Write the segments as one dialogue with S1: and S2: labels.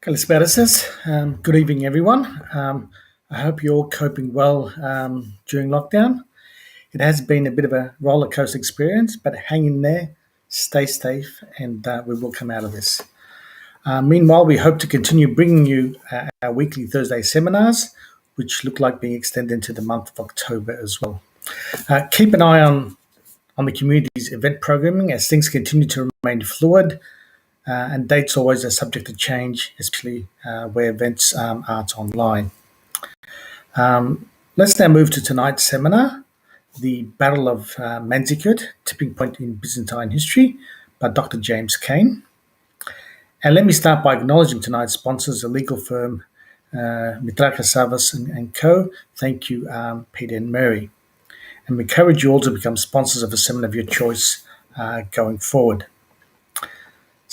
S1: Kalispera says, good evening, everyone. I hope you're all coping well during lockdown. It has been a bit of a roller coaster experience, but hang in there, stay safe, and we will come out of this. Meanwhile, we hope to continue bringing you our weekly Thursday seminars, which look like being extended into the month of October as well. Keep an eye on the community's event programming as things continue to remain fluid. And dates always are subject to change, especially where events aren't online. Let's now move to tonight's seminar, The Battle of Manzikurt, Tipping Point in Byzantine History by Dr. James Kane. And let me start by acknowledging tonight's sponsors, the legal firm Mitraka Savas and Co. Thank you, Peter and Mary. And we encourage you all to become sponsors of a seminar of your choice going forward.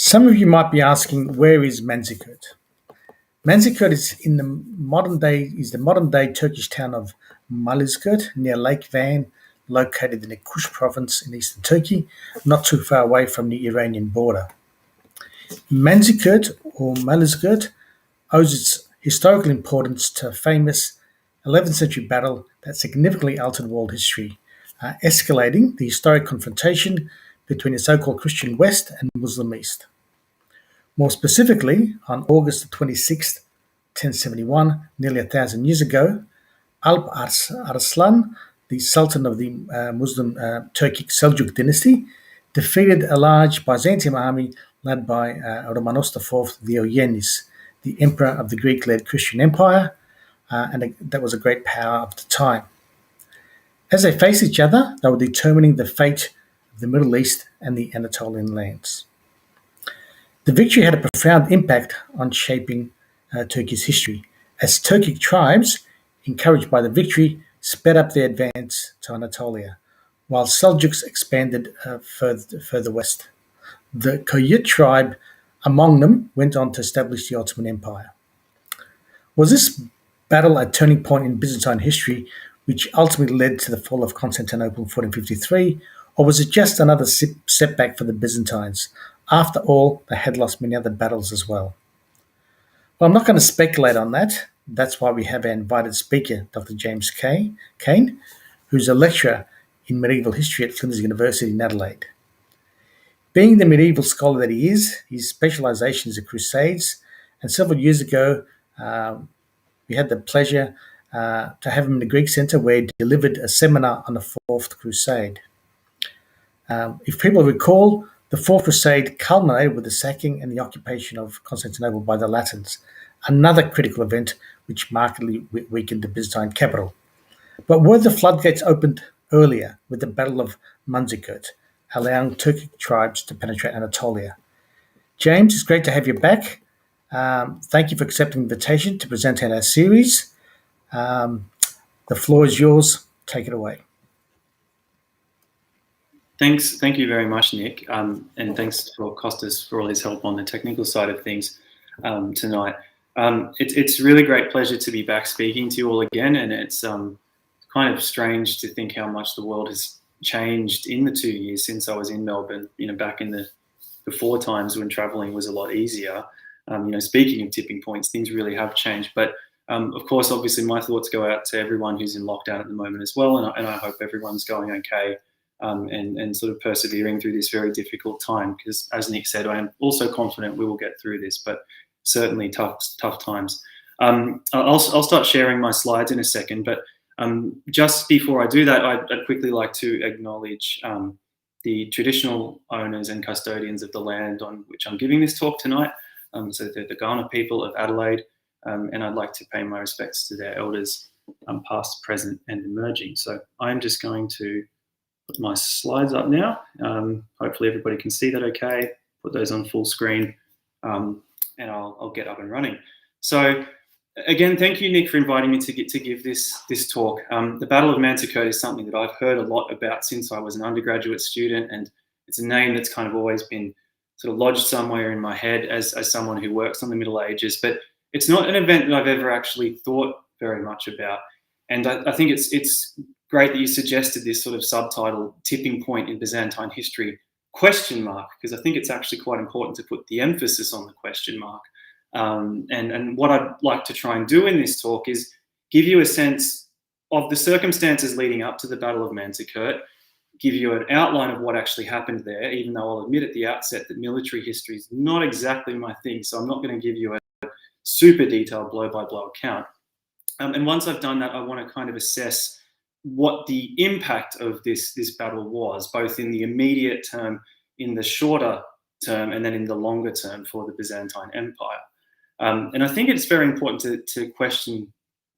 S1: Some of you might be asking, where is Manzikurt? Manzikurt is the modern day Turkish town of Malazgirt near Lake Van, located in the Kush province in eastern Turkey, not too far away from the Iranian border. Manzikurt or Malazgirt owes its historical importance to a famous 11th century battle that significantly altered world history, escalating the historic confrontation between the so-called Christian West and Muslim East. More specifically, on August 26, 1071, nearly 1,000 years ago, Alp Arslan, the Sultan of the Muslim Turkic Seljuq dynasty, defeated a large Byzantine army led by Romanos IV Diogenes, the emperor of the Greek-led Christian Empire, and that was a great power of the time. As they faced each other, they were determining the fate of the Middle East and the Anatolian lands. The victory had a profound impact on shaping Turkey's history, as Turkic tribes, encouraged by the victory, sped up their advance to Anatolia, while Seljuqs expanded further west. The Kayut tribe among them went on to establish the Ottoman Empire. Was this battle a turning point in Byzantine history, which ultimately led to the fall of Constantinople in 1453, or was it just another setback for the Byzantines? After all, they had lost many other battles as well. Well, I'm not going to speculate on that. That's why we have our invited speaker, Dr. James Kane, who's a lecturer in medieval history at Flinders University in Adelaide. Being the medieval scholar that he is, his specialisation is the Crusades, and several years ago, we had the pleasure to have him in the Greek Centre where he delivered a seminar on the Fourth Crusade. If people recall, the Fourth Crusade culminated with the sacking and the occupation of Constantinople by the Latins, another critical event which markedly weakened the Byzantine capital. But were the floodgates opened earlier with the Battle of Manzikurt, allowing Turkic tribes to penetrate Anatolia? James, it's great to have you back. Thank you for accepting the invitation to present in our series. The floor is yours. Take it away.
S2: Thank you very much, Nick, and thanks for Costas for all his help on the technical side of things tonight. It's a really great pleasure to be back speaking to you all again, and it's kind of strange to think how much the world has changed in the 2 years since I was in Melbourne. Back in the before times when travelling was a lot easier. Speaking of tipping points, things really have changed. But of course, obviously, my thoughts go out to everyone who's in lockdown at the moment as well, and I hope everyone's going okay. And sort of persevering through this very difficult time, because as Nick said, I am also confident we will get through this, but certainly tough times. I'll start sharing my slides in a second, but just before I do that, I'd quickly like to acknowledge the traditional owners and custodians of the land on which I'm giving this talk tonight. So the Kaurna people of Adelaide, and I'd like to pay my respects to their elders, past, present, and emerging. So I'm just going to put my slides up now. Hopefully everybody can see that okay. Put those on full screen, and I'll get up and running. So again, thank you, Nick, for inviting me to give this talk. The Battle of Manzikurt is something that I've heard a lot about since I was an undergraduate student, and it's a name that's kind of always been sort of lodged somewhere in my head as someone who works on the Middle Ages, but it's not an event that I've ever actually thought very much about. And I think it's great that you suggested this sort of subtitle, Tipping Point in Byzantine History, ? Because I think it's actually quite important to put the emphasis on the question mark. And what I'd like to try and do in this talk is give you a sense of the circumstances leading up to the Battle of Manzikurt, give you an outline of what actually happened there, even though I'll admit at the outset that military history is not exactly my thing, so I'm not going to give you a super detailed blow-by-blow account. And once I've done that, I want to kind of assess what the impact of this battle was, both in the immediate term, in the shorter term, and then in the longer term for the Byzantine Empire. And I think it's very important to question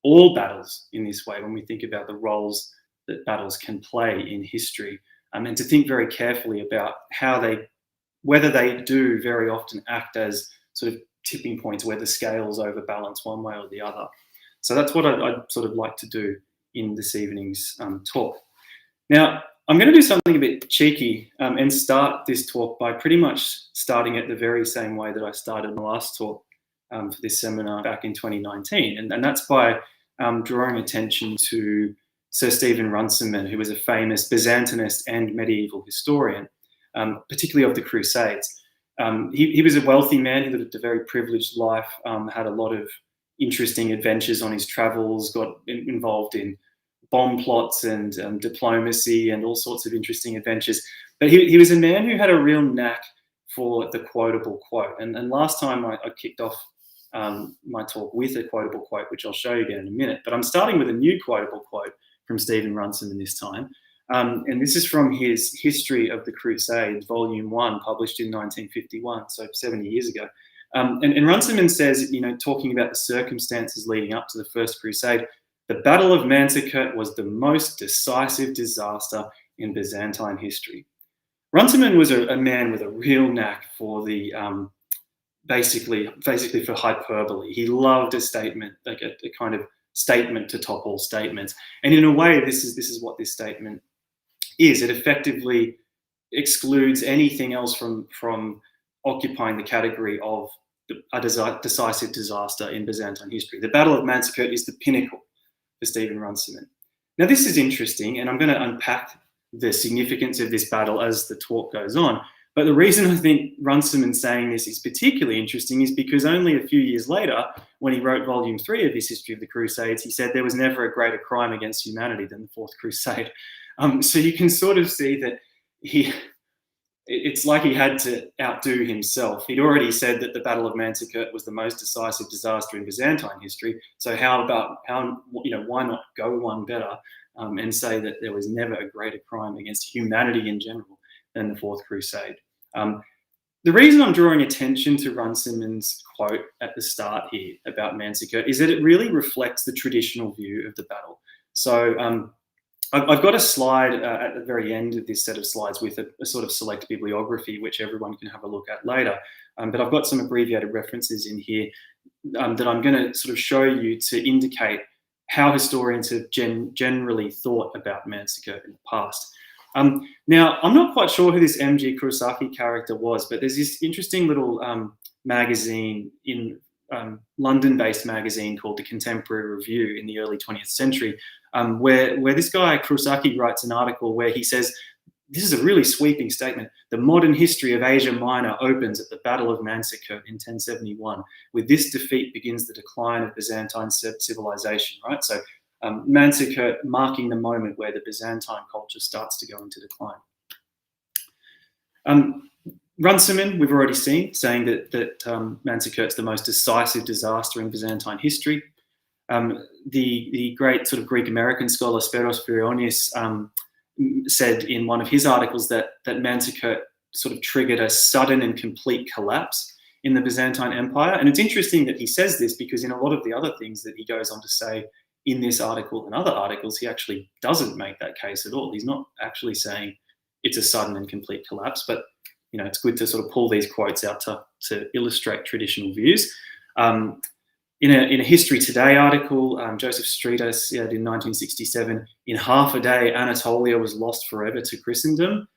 S2: all battles in this way when we think about the roles that battles can play in history, and to think very carefully about whether they do very often act as sort of tipping points where the scales overbalance one way or the other. So that's what I'd sort of like to do in this evening's talk. Now, I'm going to do something a bit cheeky and start this talk by pretty much starting it the very same way that I started my last talk for this seminar back in 2019. And that's by drawing attention to Sir Stephen Runciman, who was a famous Byzantinist and medieval historian, particularly of the Crusades. He was a wealthy man. He lived a very privileged life, had a lot of interesting adventures on his travels, got involved in bomb plots and diplomacy and all sorts of interesting adventures. But he was a man who had a real knack for the quotable quote. And last time I kicked off my talk with a quotable quote, which I'll show you again in a minute. But I'm starting with a new quotable quote from Stephen Runciman this time. And this is from his History of the Crusades, Volume 1, published in 1951, so 70 years ago. And Runciman says, talking about the circumstances leading up to the First Crusade, the Battle of Manzikurt was the most decisive disaster in Byzantine history. Runciman was a man with a real knack for the basically for hyperbole. He loved a statement, like a kind of statement to top all statements. And in a way, this is what this statement is. It effectively excludes anything else from occupying the category of a decisive disaster in Byzantine history. The Battle of Manzikurt is the pinnacle for Stephen Runciman. Now, this is interesting, and I'm going to unpack the significance of this battle as the talk goes on. But the reason I think Runciman saying this is particularly interesting is because only a few years later, when he wrote Volume 3 of his History of the Crusades, he said there was never a greater crime against humanity than the Fourth Crusade. So you can sort of see that it's like he had to outdo himself. He'd already said that the Battle of Manzikurt was the most decisive disaster in Byzantine history. So why not go one better and say that there was never a greater crime against humanity in general than the Fourth Crusade. The reason I'm drawing attention to Runciman's quote at the start here about Manzikurt is that it really reflects the traditional view of the battle. So I've got a slide at the very end of this set of slides with a sort of select bibliography, which everyone can have a look at later. But I've got some abbreviated references in here that I'm going to sort of show you to indicate how historians have generally thought about Manzikurt in the past. Now, I'm not quite sure who this M.G. Kurosaki character was, but there's this interesting little magazine, London-based magazine called the Contemporary Review in the early 20th century, where this guy Kurosaki writes an article where he says, this is a really sweeping statement, the modern history of Asia Minor opens at the Battle of Manzikurt in 1071. With this defeat begins the decline of Byzantine civilization, right? So Manzikurt marking the moment where the Byzantine culture starts to go into decline. Runciman, we've already seen, saying that Manzikurt's the most decisive disaster in Byzantine history. The great sort of Greek-American scholar Speros Phironius said in one of his articles that Manzikurt sort of triggered a sudden and complete collapse in the Byzantine Empire. And it's interesting that he says this because in a lot of the other things that he goes on to say in this article and other articles, he actually doesn't make that case at all. He's not actually saying it's a sudden and complete collapse, but it's good to sort of pull these quotes out to illustrate traditional views. In a History Today article, Joseph Streeter said in 1967, in half a day, Anatolia was lost forever to Christendom.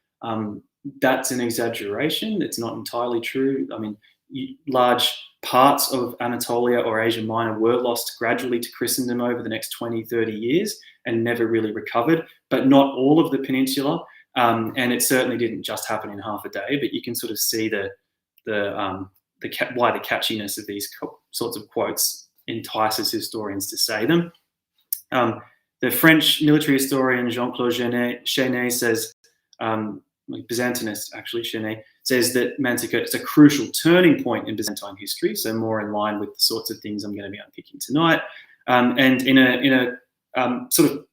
S2: That's an exaggeration. It's not entirely true. I mean, large parts of Anatolia or Asia Minor were lost gradually to Christendom over the next 20, 30 years and never really recovered, but not all of the peninsula. And it certainly didn't just happen in half a day, but you can sort of see the why the catchiness of these sorts of quotes entices historians to say them. The French military historian Jean-Claude Chenet says, Byzantinist actually, Chenet, says that Manzikurt is a crucial turning point in Byzantine history, so more in line with the sorts of things I'm going to be unpicking tonight. And in a sort of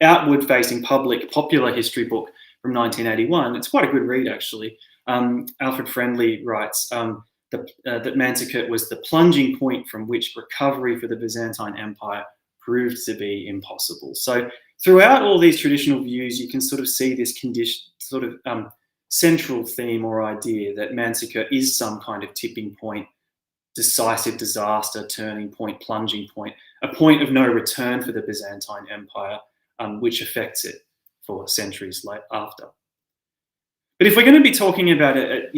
S2: outward-facing popular history book from 1981, it's quite a good read actually. Alfred Friendly writes that Manzikurt was the plunging point from which recovery for the Byzantine Empire proved to be impossible. So throughout all these traditional views, you can sort of see this central theme or idea that Manzikurt is some kind of tipping point, decisive disaster, turning point, plunging point, a point of no return for the Byzantine Empire, which affects it for centuries after. But if we're going to be talking about a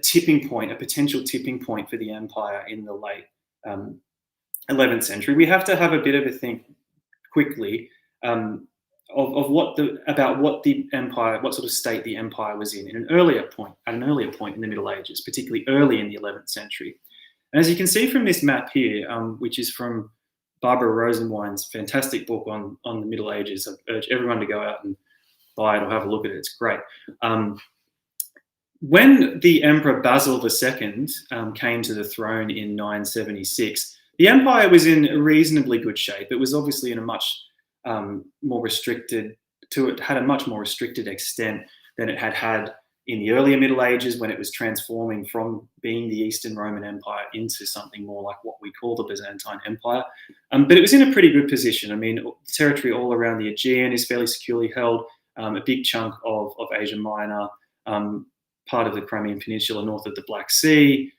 S2: tipping point, a potential tipping point for the empire in the late 11th century, we have to have a bit of a think quickly of what the empire, what sort of state the empire was in an earlier point in the Middle Ages, particularly early in the 11th century. And as you can see from this map here, which is from Barbara Rosenwein's fantastic book on the Middle Ages, I urge everyone to go out and buy it or have a look at it. It's great. When the Emperor Basil II came to the throne in 976, the empire was in a reasonably good shape. It was obviously in a much more restricted extent than it had in the earlier Middle Ages, when it was transforming from being the Eastern Roman Empire into something more like what we call the Byzantine Empire. But it was in a pretty good position. I mean, the territory all around the Aegean is fairly securely held. A big chunk of Asia Minor, part of the Crimean Peninsula north of the Black Sea,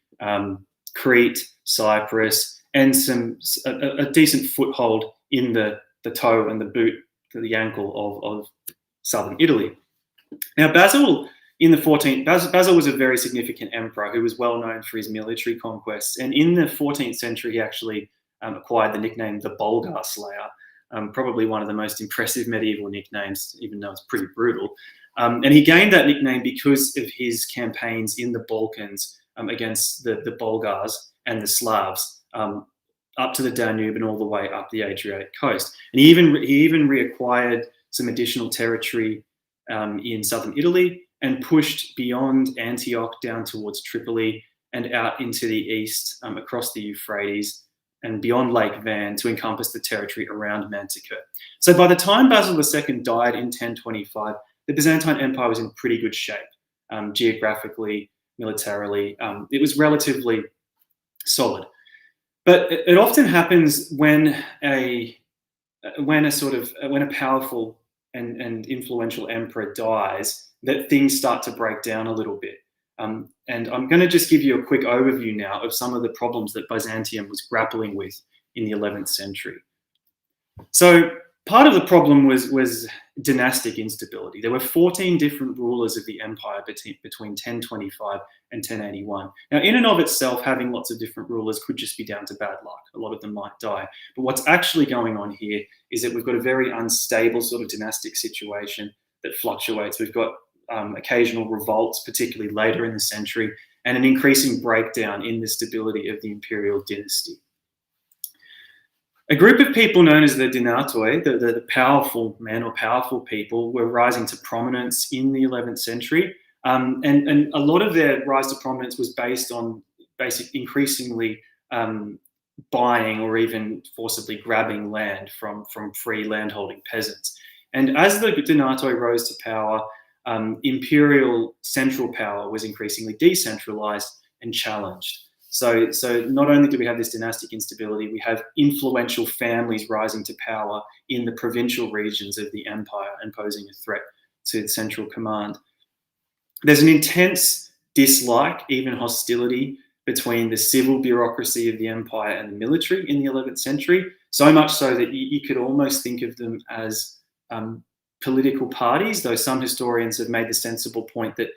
S2: Crete, Cyprus, and a decent foothold in the toe and the boot to the ankle of southern Italy. Now, Basil was a very significant emperor who was well known for his military conquests. And in the 14th century, he actually acquired the nickname the Bulgar Slayer, probably one of the most impressive medieval nicknames, even though it's pretty brutal. And he gained that nickname because of his campaigns in the Balkans against the Bulgars and the Slavs, up to the Danube and all the way up the Adriatic coast. And he even reacquired some additional territory in southern Italy and pushed beyond Antioch down towards Tripoli and out into the east across the Euphrates and beyond Lake Van to encompass the territory around Manzikurt. So by the time Basil II died in 1025, the Byzantine Empire was in pretty good shape, geographically, militarily. It was relatively solid. But it often happens when a powerful and influential emperor dies, that things start to break down a little bit. And I'm going to just give you a quick overview now of some of the problems that Byzantium was grappling with in the 11th century. So part of the problem was dynastic instability. There were 14 different rulers of the empire between 1025 and 1081. Now, in and of itself, having lots of different rulers could just be down to bad luck. A lot of them might die. But what's actually going on here is that we've got a very unstable sort of dynastic situation that fluctuates. We've got occasional revolts, particularly later in the century, and an increasing breakdown in the stability of the imperial dynasty. A group of people known as the Dinatoi, the powerful men or powerful people, were rising to prominence in the 11th century. And a lot of their rise to prominence was based on increasingly buying or even forcibly grabbing land from free landholding peasants. And as the Dinatoi rose to power, imperial central power was increasingly decentralized and challenged. So not only do we have this dynastic instability, we have influential families rising to power in the provincial regions of the empire and posing a threat to the central command. There's an intense dislike, even hostility, between the civil bureaucracy of the empire and the military in the 11th century, so much so that you could almost think of them as political parties, though some historians have made the sensible point that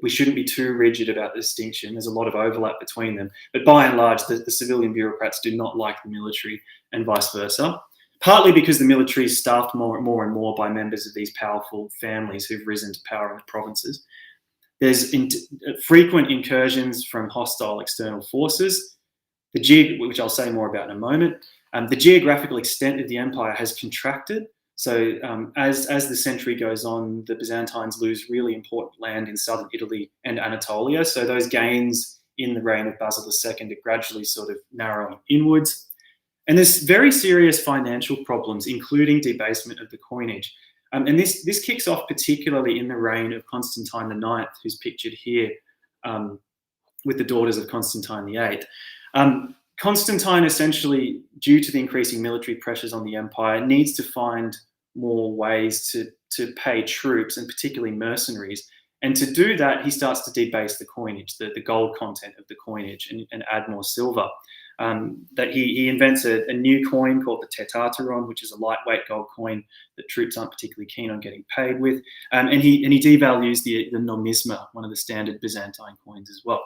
S2: we shouldn't be too rigid about the distinction. There's a lot of overlap between them. But by and large, the civilian bureaucrats do not like the military and vice versa, partly because the military is staffed more and more by members of these powerful families who've risen to power in the provinces. There's frequent incursions from hostile external forces, which I'll say more about in a moment. The geographical extent of the empire has contracted. So as the century goes on, the Byzantines lose really important land in southern Italy and Anatolia. So those gains in the reign of Basil II are gradually sort of narrowing inwards. And there's very serious financial problems, including debasement of the coinage. And this kicks off particularly in the reign of Constantine IX, who's pictured here with the daughters of Constantine VIII. Constantine, essentially, due to the increasing military pressures on the empire, needs to find more ways to pay troops, and particularly mercenaries. And to do that, he starts to debase the coinage, the gold content of the coinage, and add more silver. That he invents a new coin called the Tetataron, which is a lightweight gold coin that troops aren't particularly keen on getting paid with. And he devalues the nomisma, one of the standard Byzantine coins as well.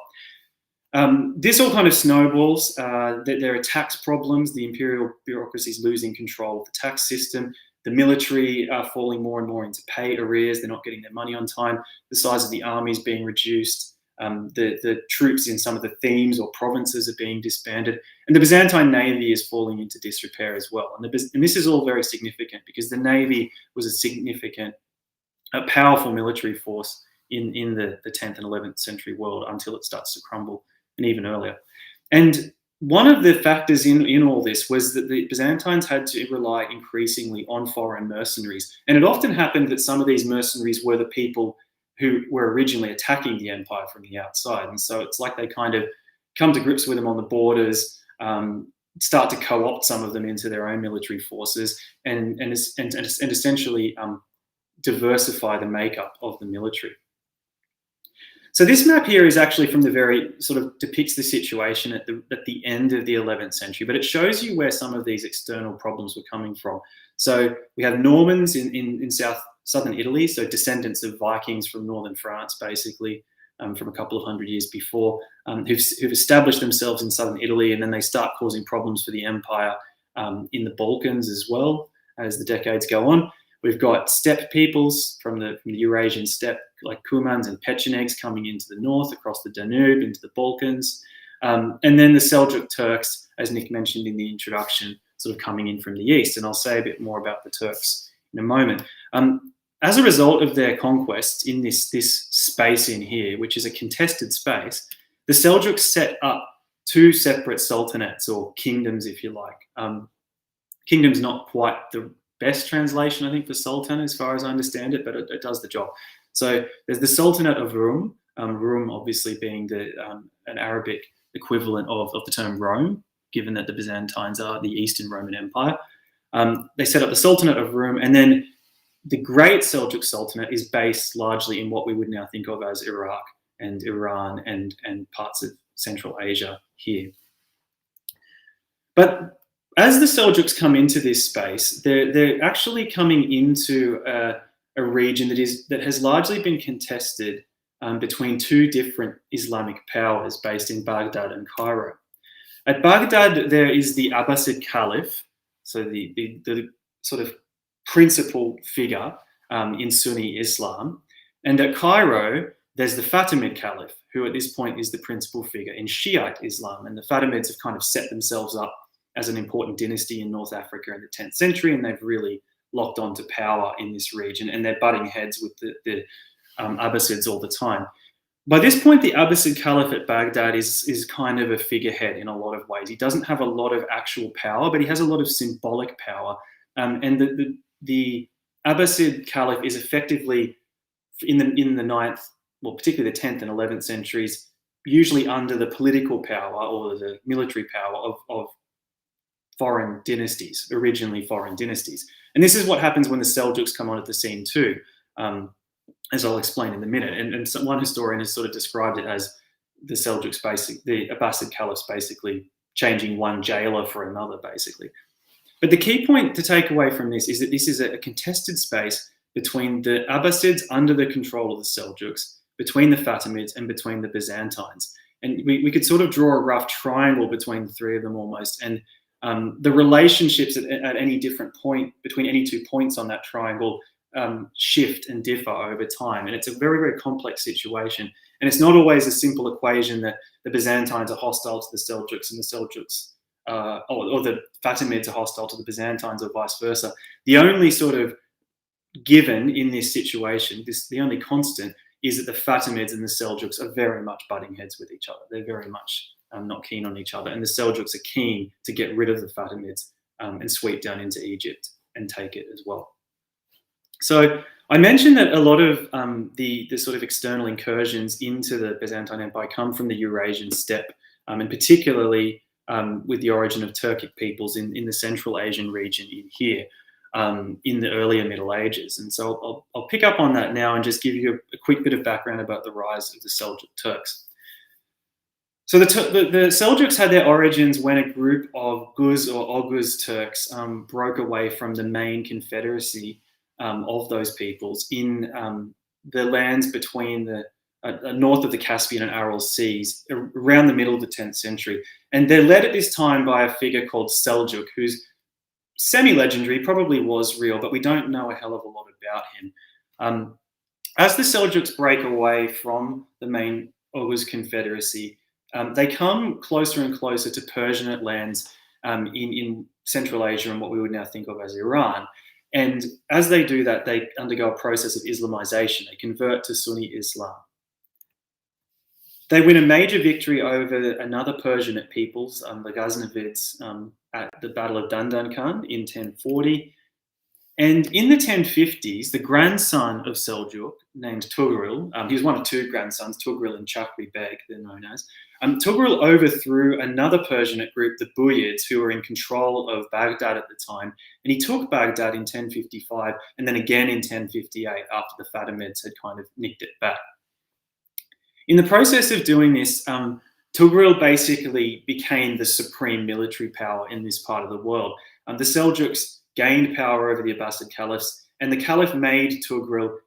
S2: This all kind of snowballs. There are tax problems. The imperial bureaucracy is losing control of the tax system. The military are falling more and more into pay arrears. They're not getting their money on time. The size of the army is being reduced. The troops in some of the themes or provinces are being disbanded. And the Byzantine navy is falling into disrepair as well. And this is all very significant because the navy was a significant, powerful military force in the 10th and 11th century world until it starts to crumble, and even earlier. And one of the factors in all this was that the Byzantines had to rely increasingly on foreign mercenaries. And it often happened that some of these mercenaries were the people who were originally attacking the empire from the outside. And so it's like they kind of come to grips with them on the borders, start to co-opt some of them into their own military forces, and essentially diversify the makeup of the military. So this map here is actually from the very sort of depicts the situation at the end of the 11th century, but it shows you where some of these external problems were coming from. So we have Normans in southern Italy, so descendants of Vikings from northern France, basically, from a couple of hundred years before, who've established themselves in southern Italy, and then they start causing problems for the empire in the Balkans as well as the decades go on. We've got steppe peoples from the Eurasian steppe, like Cumans and Pechenegs, coming into the north, across the Danube, into the Balkans. And then the Seljuq Turks, as Nick mentioned in the introduction, sort of coming in from the east. And I'll say a bit more about the Turks in a moment. As a result of their conquests in this space in here, which is a contested space, the Seljuks set up two separate sultanates, or kingdoms, if you like. Kingdom's not quite the best translation, I think, for sultan, as far as I understand it, but it does the job. So there's the Sultanate of Rum, Rum obviously being an Arabic equivalent of the term Rome, given that the Byzantines are the Eastern Roman Empire. They set up the Sultanate of Rum, and then the Great Seljuk Sultanate is based largely in what we would now think of as Iraq and Iran and parts of Central Asia here. But as the Seljuks come into this space, they're actually coming into a region that has largely been contested between two different Islamic powers based in Baghdad and Cairo. At Baghdad, there is the Abbasid Caliph, so the sort of principal figure in Sunni Islam. And at Cairo, there's the Fatimid Caliph, who at this point is the principal figure in Shiite Islam. And the Fatimids have kind of set themselves up as an important dynasty in North Africa in the 10th century, and they've really locked onto power in this region, and they're butting heads with the Abbasids all the time. By this point, the Abbasid Caliph at Baghdad is kind of a figurehead in a lot of ways. He doesn't have a lot of actual power, but he has a lot of symbolic power. And the Abbasid Caliph is effectively, in the 9th, well, particularly the 10th and 11th centuries, usually under the political power or the military power of foreign dynasties, originally foreign dynasties. And this is what happens when the Seljuks come onto the scene too, as I'll explain in a minute. And one historian has sort of described it as the Seljuks, the Abbasid Caliphs basically changing one jailer for another, basically. But the key point to take away from this is that this is a contested space between the Abbasids under the control of the Seljuks, between the Fatimids and between the Byzantines. And we could sort of draw a rough triangle between the three of them almost. And the relationships at any different point between any 2 points on that triangle shift and differ over time. And it's a very, very complex situation. And it's not always a simple equation that the Byzantines are hostile to the Seljuqs and the Seljuqs, or the Fatimids are hostile to the Byzantines or vice versa. The only sort of given in this situation, the only constant, is that the Fatimids and the Seljuqs are very much butting heads with each other. They're very much not keen on each other. And the Seljuqs are keen to get rid of the Fatimids and sweep down into Egypt and take it as well. So I mentioned that a lot of the sort of external incursions into the Byzantine Empire come from the Eurasian steppe, and particularly with the origin of Turkic peoples in the Central Asian region in here in the earlier Middle Ages. And so I'll pick up on that now and just give you a quick bit of background about the rise of the Seljuk Turks. So the Seljuks had their origins when a group of Guz or Oghuz Turks broke away from the main confederacy of those peoples in the lands between the north of the Caspian and Aral Seas around the middle of the 10th century. And they're led at this time by a figure called Seljuk, who's semi-legendary, probably was real, but we don't know a hell of a lot about him. As the Seljuks break away from the main Oghuz confederacy, they come closer and closer to Persianate lands in Central Asia and what we would now think of as Iran. And as they do that, they undergo a process of Islamization. They convert to Sunni Islam. They win a major victory over another Persianate peoples, the Ghaznavids, at the Battle of Dandan in 1040. And in the 1050s, the grandson of Seljuk, named Tugril, he was one of two grandsons, Tugril and Chakri Beg, they're known as. Tugril overthrew another Persianate group, the Buyids, who were in control of Baghdad at the time. And he took Baghdad in 1055 and then again in 1058 after the Fatimids had kind of nicked it back. In the process of doing this, Tugril basically became the supreme military power in this part of the world. The Seljuks gained power over the Abbasid Caliphs, and the Caliph made Tugril,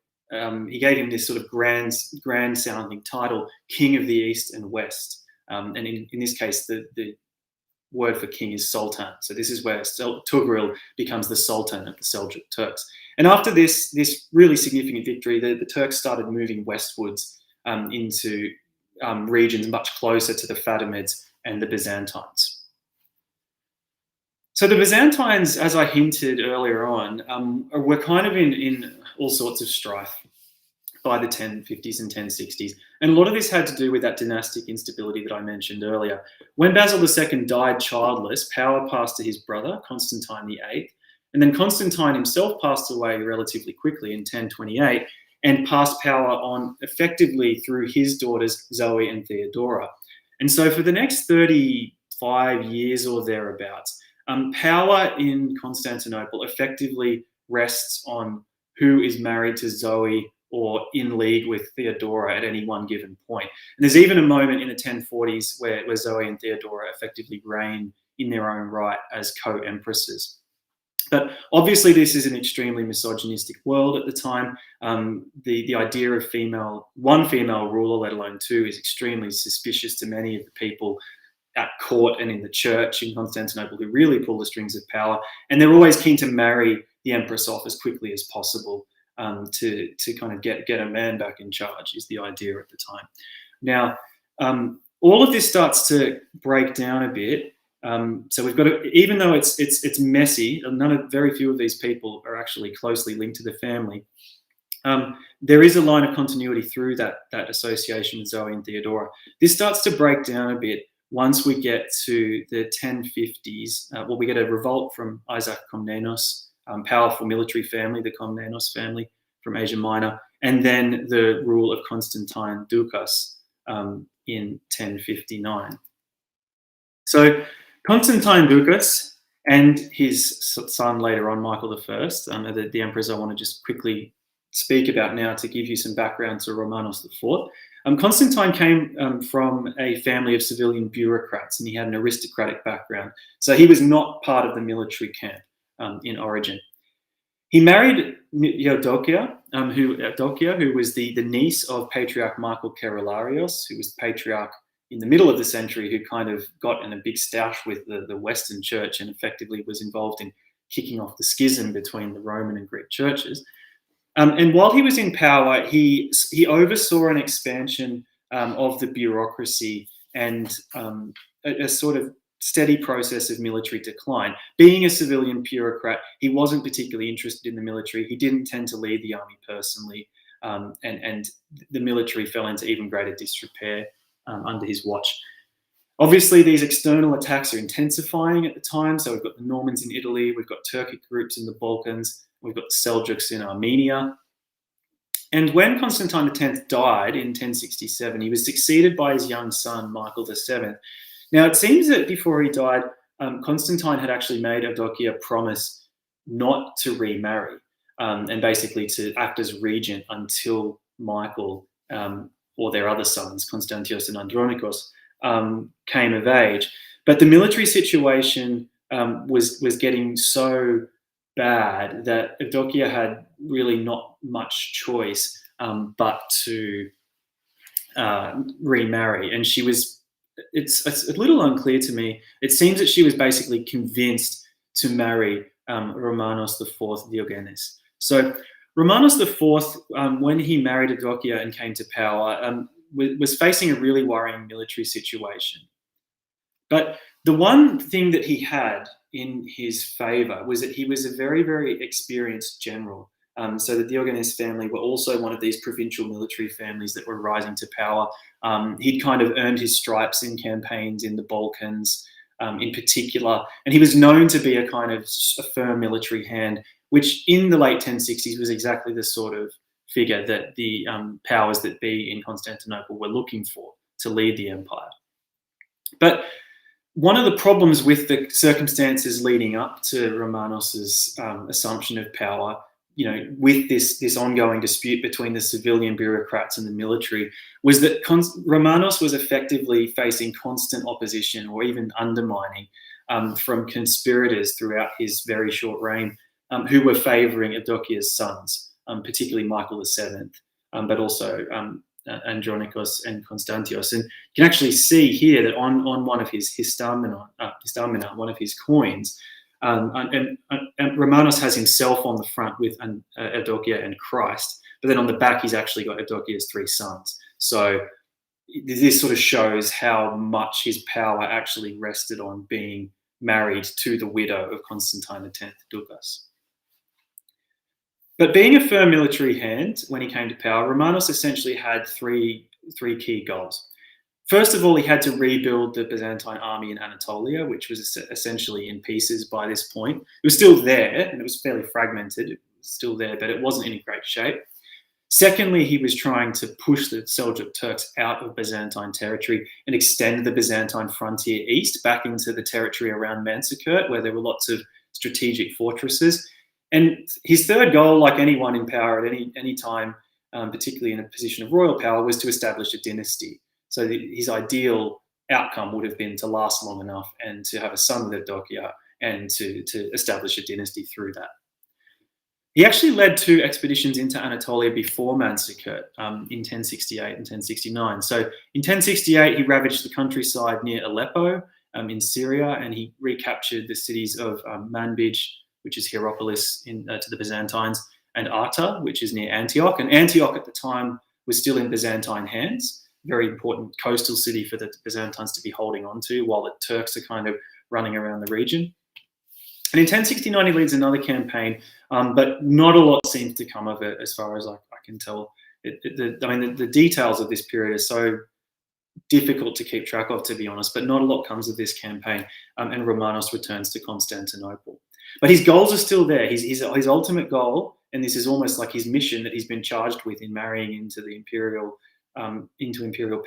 S2: he gave him this sort of grand sounding title, King of the East and West. And in this case, the word for king is Sultan. So this is where Tugril becomes the Sultan of the Seljuk Turks. And after this really significant victory, the Turks started moving westwards into regions much closer to the Fatimids and the Byzantines. So the Byzantines, as I hinted earlier on, were kind of in all sorts of strife by the 1050s and 1060s. And a lot of this had to do with that dynastic instability that I mentioned earlier. When Basil II died childless, power passed to his brother, Constantine VIII. And then Constantine himself passed away relatively quickly in 1028 and passed power on effectively through his daughters, Zoe and Theodora. And so for the next 35 years or thereabouts, power in Constantinople effectively rests on who is married to Zoe or in league with Theodora at any one given point. And there's even a moment in the 1040s where Zoe and Theodora effectively reign in their own right as co-empresses. But obviously this is an extremely misogynistic world at the time. The idea of one female ruler, let alone two, is extremely suspicious to many of the people at court and in the church in Constantinople who really pull the strings of power. And they're always keen to marry the empress off as quickly as possible to kind of get a man back in charge is the idea at the time. Now, all of this starts to break down a bit. So we've got to, even though it's messy, very few of these people are actually closely linked to the family. There is a line of continuity through that association with Zoe and Theodora. This starts to break down a bit once we get to the 1050s. We get a revolt from Isaac Comnenus, powerful military family, the Comnenus family from Asia Minor, and then the rule of Constantine Ducas in 1059. So Constantine Ducas and his son later on, Michael I, the emperors I want to just quickly speak about now to give you some background to Romanos IV. Constantine came from a family of civilian bureaucrats, and he had an aristocratic background. So he was not part of the military camp in origin. He married Eudokia, who was the niece of Patriarch Michael Kerolarios, who was patriarch in the middle of the century, who kind of got in a big stoush with the Western Church and effectively was involved in kicking off the schism between the Roman and Greek churches. And while he was in power, he oversaw an expansion of the bureaucracy and a sort of steady process of military decline. Being a civilian bureaucrat, he wasn't particularly interested in the military. He didn't tend to lead the army personally, and the military fell into even greater disrepair under his watch. Obviously, these external attacks are intensifying at the time. So we've got the Normans in Italy, we've got Turkic groups in the Balkans, we've got the Seljuqs in Armenia. And when Constantine X died in 1067, he was succeeded by his young son, Michael VII. Now, it seems that before he died, Constantine had actually made Eudokia promise not to remarry and basically to act as regent until Michael or their other sons, Constantius and Andronikos, came of age. But the military situation was getting so bad that Eudokia had really not much choice but to remarry. And she was, it's a little unclear to me. It seems that she was basically convinced to marry Romanos IV Diogenes. So Romanos IV, when he married Eudokia and came to power, was facing a really worrying military situation. But the one thing that he had in his favor was that he was a very, very experienced general. So the Diogenes family were also one of these provincial military families that were rising to power. He'd kind of earned his stripes in campaigns in the Balkans in particular, and he was known to be a kind of a firm military hand, which in the late 1060s was exactly the sort of figure that the powers that be in Constantinople were looking for to lead the empire. But one of the problems with the circumstances leading up to Romanos's assumption of power, you know, with this ongoing dispute between the civilian bureaucrats and the military, was that Romanos was effectively facing constant opposition or even undermining from conspirators throughout his very short reign, who were favouring Eudokia's sons, particularly Michael VII, but also Andronikos and Constantius. And you can actually see here that on one of his histamina, one of his coins, and Romanos has himself on the front with Eudokia and Christ, but then on the back he's actually got Eudokia's three sons. So this sort of shows how much his power actually rested on being married to the widow of Constantine X, Dukas. But being a firm military hand when he came to power, Romanos essentially had three key goals. First of all, he had to rebuild the Byzantine army in Anatolia, which was essentially in pieces by this point. It was still there, and it was fairly fragmented. It was still there, but it wasn't in great shape. Secondly, he was trying to push the Seljuq Turks out of Byzantine territory and extend the Byzantine frontier east back into the territory around Manzikurt, where there were lots of strategic fortresses. And his third goal, like anyone in power at any time, particularly in a position of royal power, was to establish a dynasty. So his ideal outcome would have been to last long enough and to have a son with Eudokia and to establish a dynasty through that. He actually led 2 expeditions into Anatolia before Manzikurt in 1068 and 1069. So in 1068, he ravaged the countryside near Aleppo in Syria, and he recaptured the cities of Manbij, which is Hierapolis to the Byzantines, and Arta, which is near Antioch. And Antioch at the time was still in Byzantine hands, very important coastal city for the Byzantines to be holding on to while the Turks are kind of running around the region. And in 1069, he leads another campaign, but not a lot seems to come of it as far as I can tell. The details of this period are so difficult to keep track of, to be honest, but not a lot comes of this campaign, and Romanos returns to Constantinople. But his goals are still there. His ultimate goal, and this is almost like his mission that he's been charged with in marrying into the imperial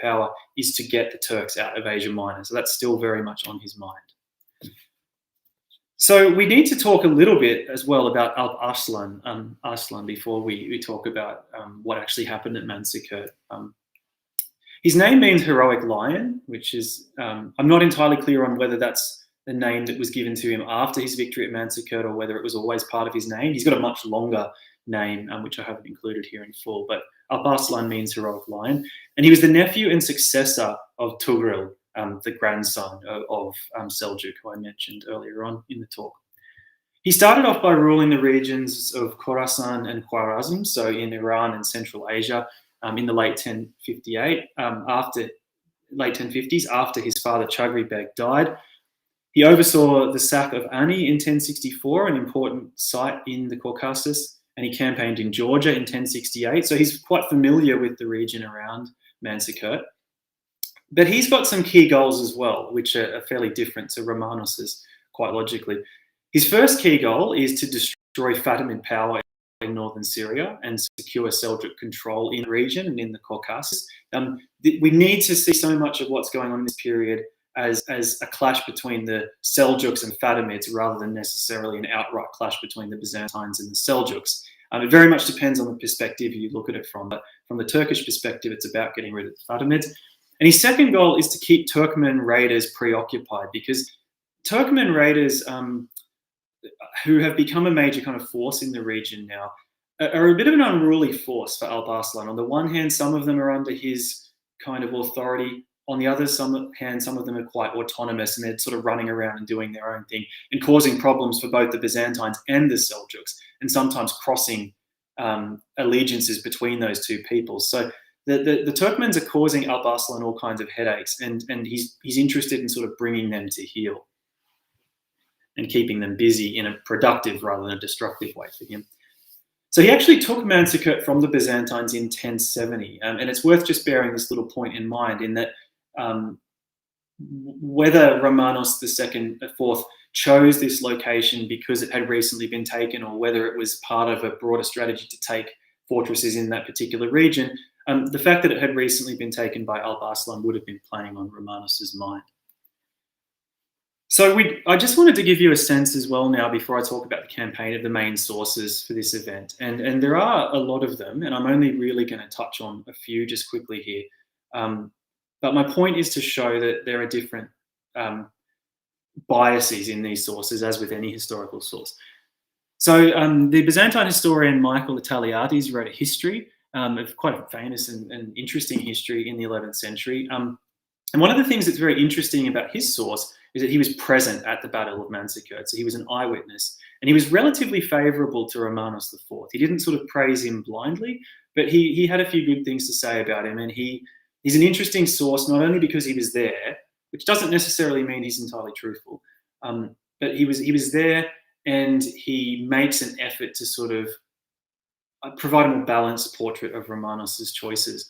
S2: power, is to get the Turks out of Asia Minor. So that's still very much on his mind. So we need to talk a little bit as well about Alp Arslan before we talk about what actually happened at Manzikurt. His name means heroic lion, which is, I'm not entirely clear on whether that's the name that was given to him after his victory at Manzikurt or whether it was always part of his name. He's got a much longer name, which I haven't included here in full, but Alp Arslan means heroic lion. And he was the nephew and successor of Tugril, the grandson of Seljuq, who I mentioned earlier on in the talk. He started off by ruling the regions of Khorasan and Khwarezm, so in Iran and Central Asia, in the late 1058, late 1050s, after his father Chagri Beg died. He oversaw the sack of Ani in 1064, an important site in the Caucasus, and he campaigned in Georgia in 1068. So he's quite familiar with the region around Manzikurt. But he's got some key goals as well, which are fairly different to Romanos's, quite logically. His first key goal is to destroy Fatimid power in northern Syria and secure Seljuk control in the region and in the Caucasus. We need to see so much of what's going on in this period as a clash between the Seljuks and Fatimids rather than necessarily an outright clash between the Byzantines and the Seljuks. It very much depends on the perspective you look at it from. But from the Turkish perspective, it's about getting rid of the Fatimids. And his second goal is to keep Turkmen raiders preoccupied, because Turkmen raiders, who have become a major kind of force in the region now, are a bit of an unruly force for Alp Arslan. On the one hand, some of them are under his kind of authority. On the other hand, some of them are quite autonomous, and they're sort of running around and doing their own thing and causing problems for both the Byzantines and the Seljuks, and sometimes crossing allegiances between those two peoples. So the Turkmens are causing Alp Arslan all kinds of headaches, and he's interested in sort of bringing them to heel and keeping them busy in a productive rather than a destructive way for him. So he actually took Manzakurt from the Byzantines in 1070, and it's worth just bearing this little point in mind, in that whether Romanos II IV chose this location because it had recently been taken, or whether it was part of a broader strategy to take fortresses in that particular region, the fact that it had recently been taken by Alp Arslan would have been playing on Romanos's mind. So I just wanted to give you a sense as well now, before I talk about the campaign, of the main sources for this event. And there are a lot of them, and I'm only really going to touch on a few just quickly here. But my point is to show that there are different biases in these sources, as with any historical source. So the Byzantine historian Michael Italiades wrote a history, of quite a famous and interesting history in the 11th century. And one of the things that's very interesting about his source is that he was present at the Battle of Manzikert, so he was an eyewitness, and he was relatively favourable to Romanos IV. He didn't sort of praise him blindly, but he had a few good things to say about him, and he's an interesting source, not only because he was there, which doesn't necessarily mean he's entirely truthful, but he was there, and he makes an effort to sort of provide a more balanced portrait of Romanos's choices.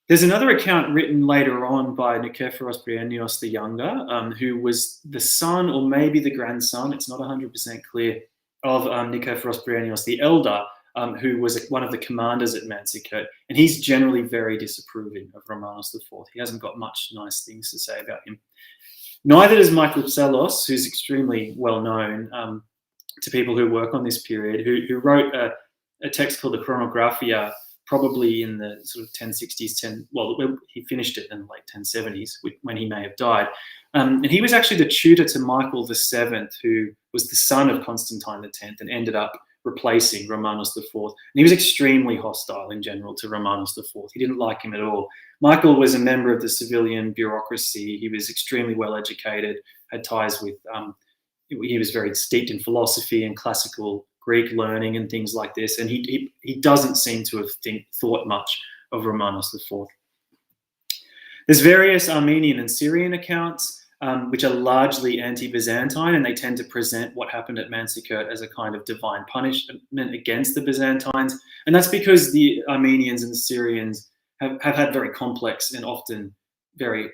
S2: There's another account written later on by Nikephoros Bryennios the Younger, who was the son, or maybe the grandson, it's not 100% clear, of Nikephoros Bryennios the Elder, who was one of the commanders at Manzikurt, and he's generally very disapproving of Romanos IV. He hasn't got much nice things to say about him. Neither does Michael Psellos, who's extremely well known to people who work on this period, who wrote a text called the Chronographia, probably in the sort of 1060s, he finished it in the late 1070s when he may have died. And he was actually the tutor to Michael VII, who was the son of Constantine X and ended up replacing Romanos IV. And he was extremely hostile in general to Romanos IV. He didn't like him at all. Michael was a member of the civilian bureaucracy. He was extremely well educated, had ties with, he was very steeped in philosophy and classical Greek learning and things like this, and he doesn't seem to have thought much of Romanos IV. There's various Armenian and Syrian accounts, which are largely anti-Byzantine, and they tend to present what happened at Manzikurt as a kind of divine punishment against the Byzantines, and that's because the Armenians and the Syrians have had very complex and often very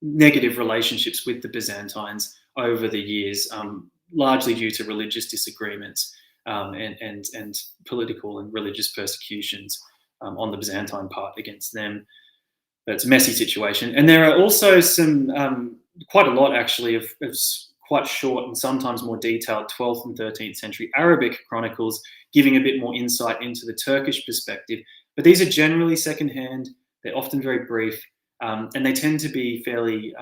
S2: negative relationships with the Byzantines over the years, largely due to religious disagreements and political and religious persecutions on the Byzantine part against them. But it's a messy situation. And there are also some, quite a lot actually, of quite short and sometimes more detailed 12th and 13th century Arabic chronicles giving a bit more insight into the Turkish perspective. But these are generally secondhand, they're often very brief, and they tend to be fairly,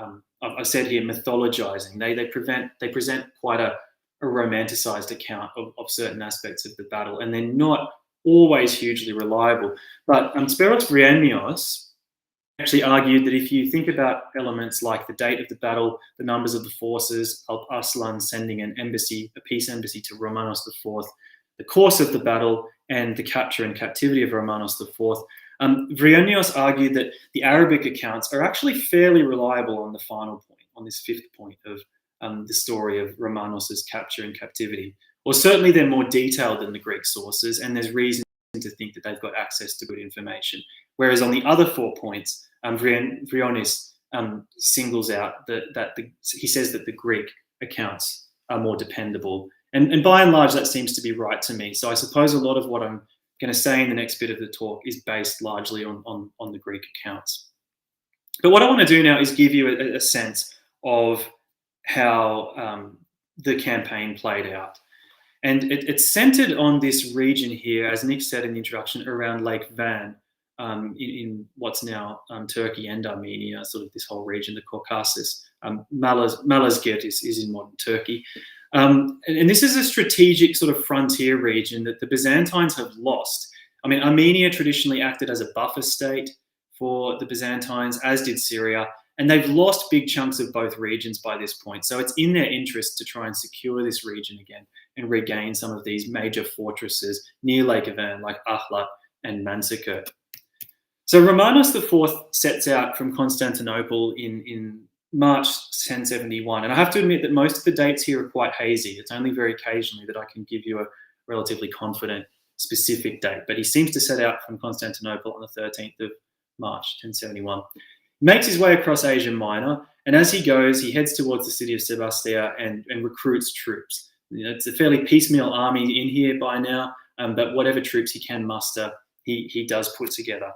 S2: I've said here, mythologizing. They present quite a romanticized account of certain aspects of the battle, and they're not always hugely reliable. But Speros Bryennios actually argued that if you think about elements like the date of the battle, the numbers of the forces, Alp Arslan sending an embassy, a peace embassy to Romanos IV, the course of the battle, and the capture and captivity of Romanos IV, Vryonis argued that the Arabic accounts are actually fairly reliable on the final point, on this fifth point of the story of Romanos's capture and captivity. Or certainly they're more detailed than the Greek sources, and there's reason to think that they've got access to good information. Whereas on the other 4 points, Vryonis singles out he says that the Greek accounts are more dependable. And by and large, that seems to be right to me. So I suppose a lot of what I'm going to say in the next bit of the talk is based largely on the Greek accounts. But what I want to do now is give you a sense of how the campaign played out. And it's centered on this region here, as Nick said in the introduction, around Lake Van, in what's now Turkey and Armenia, sort of this whole region, the Caucasus. Malazgirt is in modern Turkey. And this is a strategic sort of frontier region that the Byzantines have lost. I mean, Armenia traditionally acted as a buffer state for the Byzantines, as did Syria, and they've lost big chunks of both regions by this point. So it's in their interest to try and secure this region again and regain some of these major fortresses near Lake Van, like Ahlat and Manzakurt. So Romanos IV sets out from Constantinople in March 1071. And I have to admit that most of the dates here are quite hazy. It's only very occasionally that I can give you a relatively confident specific date. But he seems to set out from Constantinople on the 13th of March 1071. He makes his way across Asia Minor. And as he goes, he heads towards the city of Sebastia and recruits troops. You know, it's a fairly piecemeal army in here by now, but whatever troops he can muster, he does put together.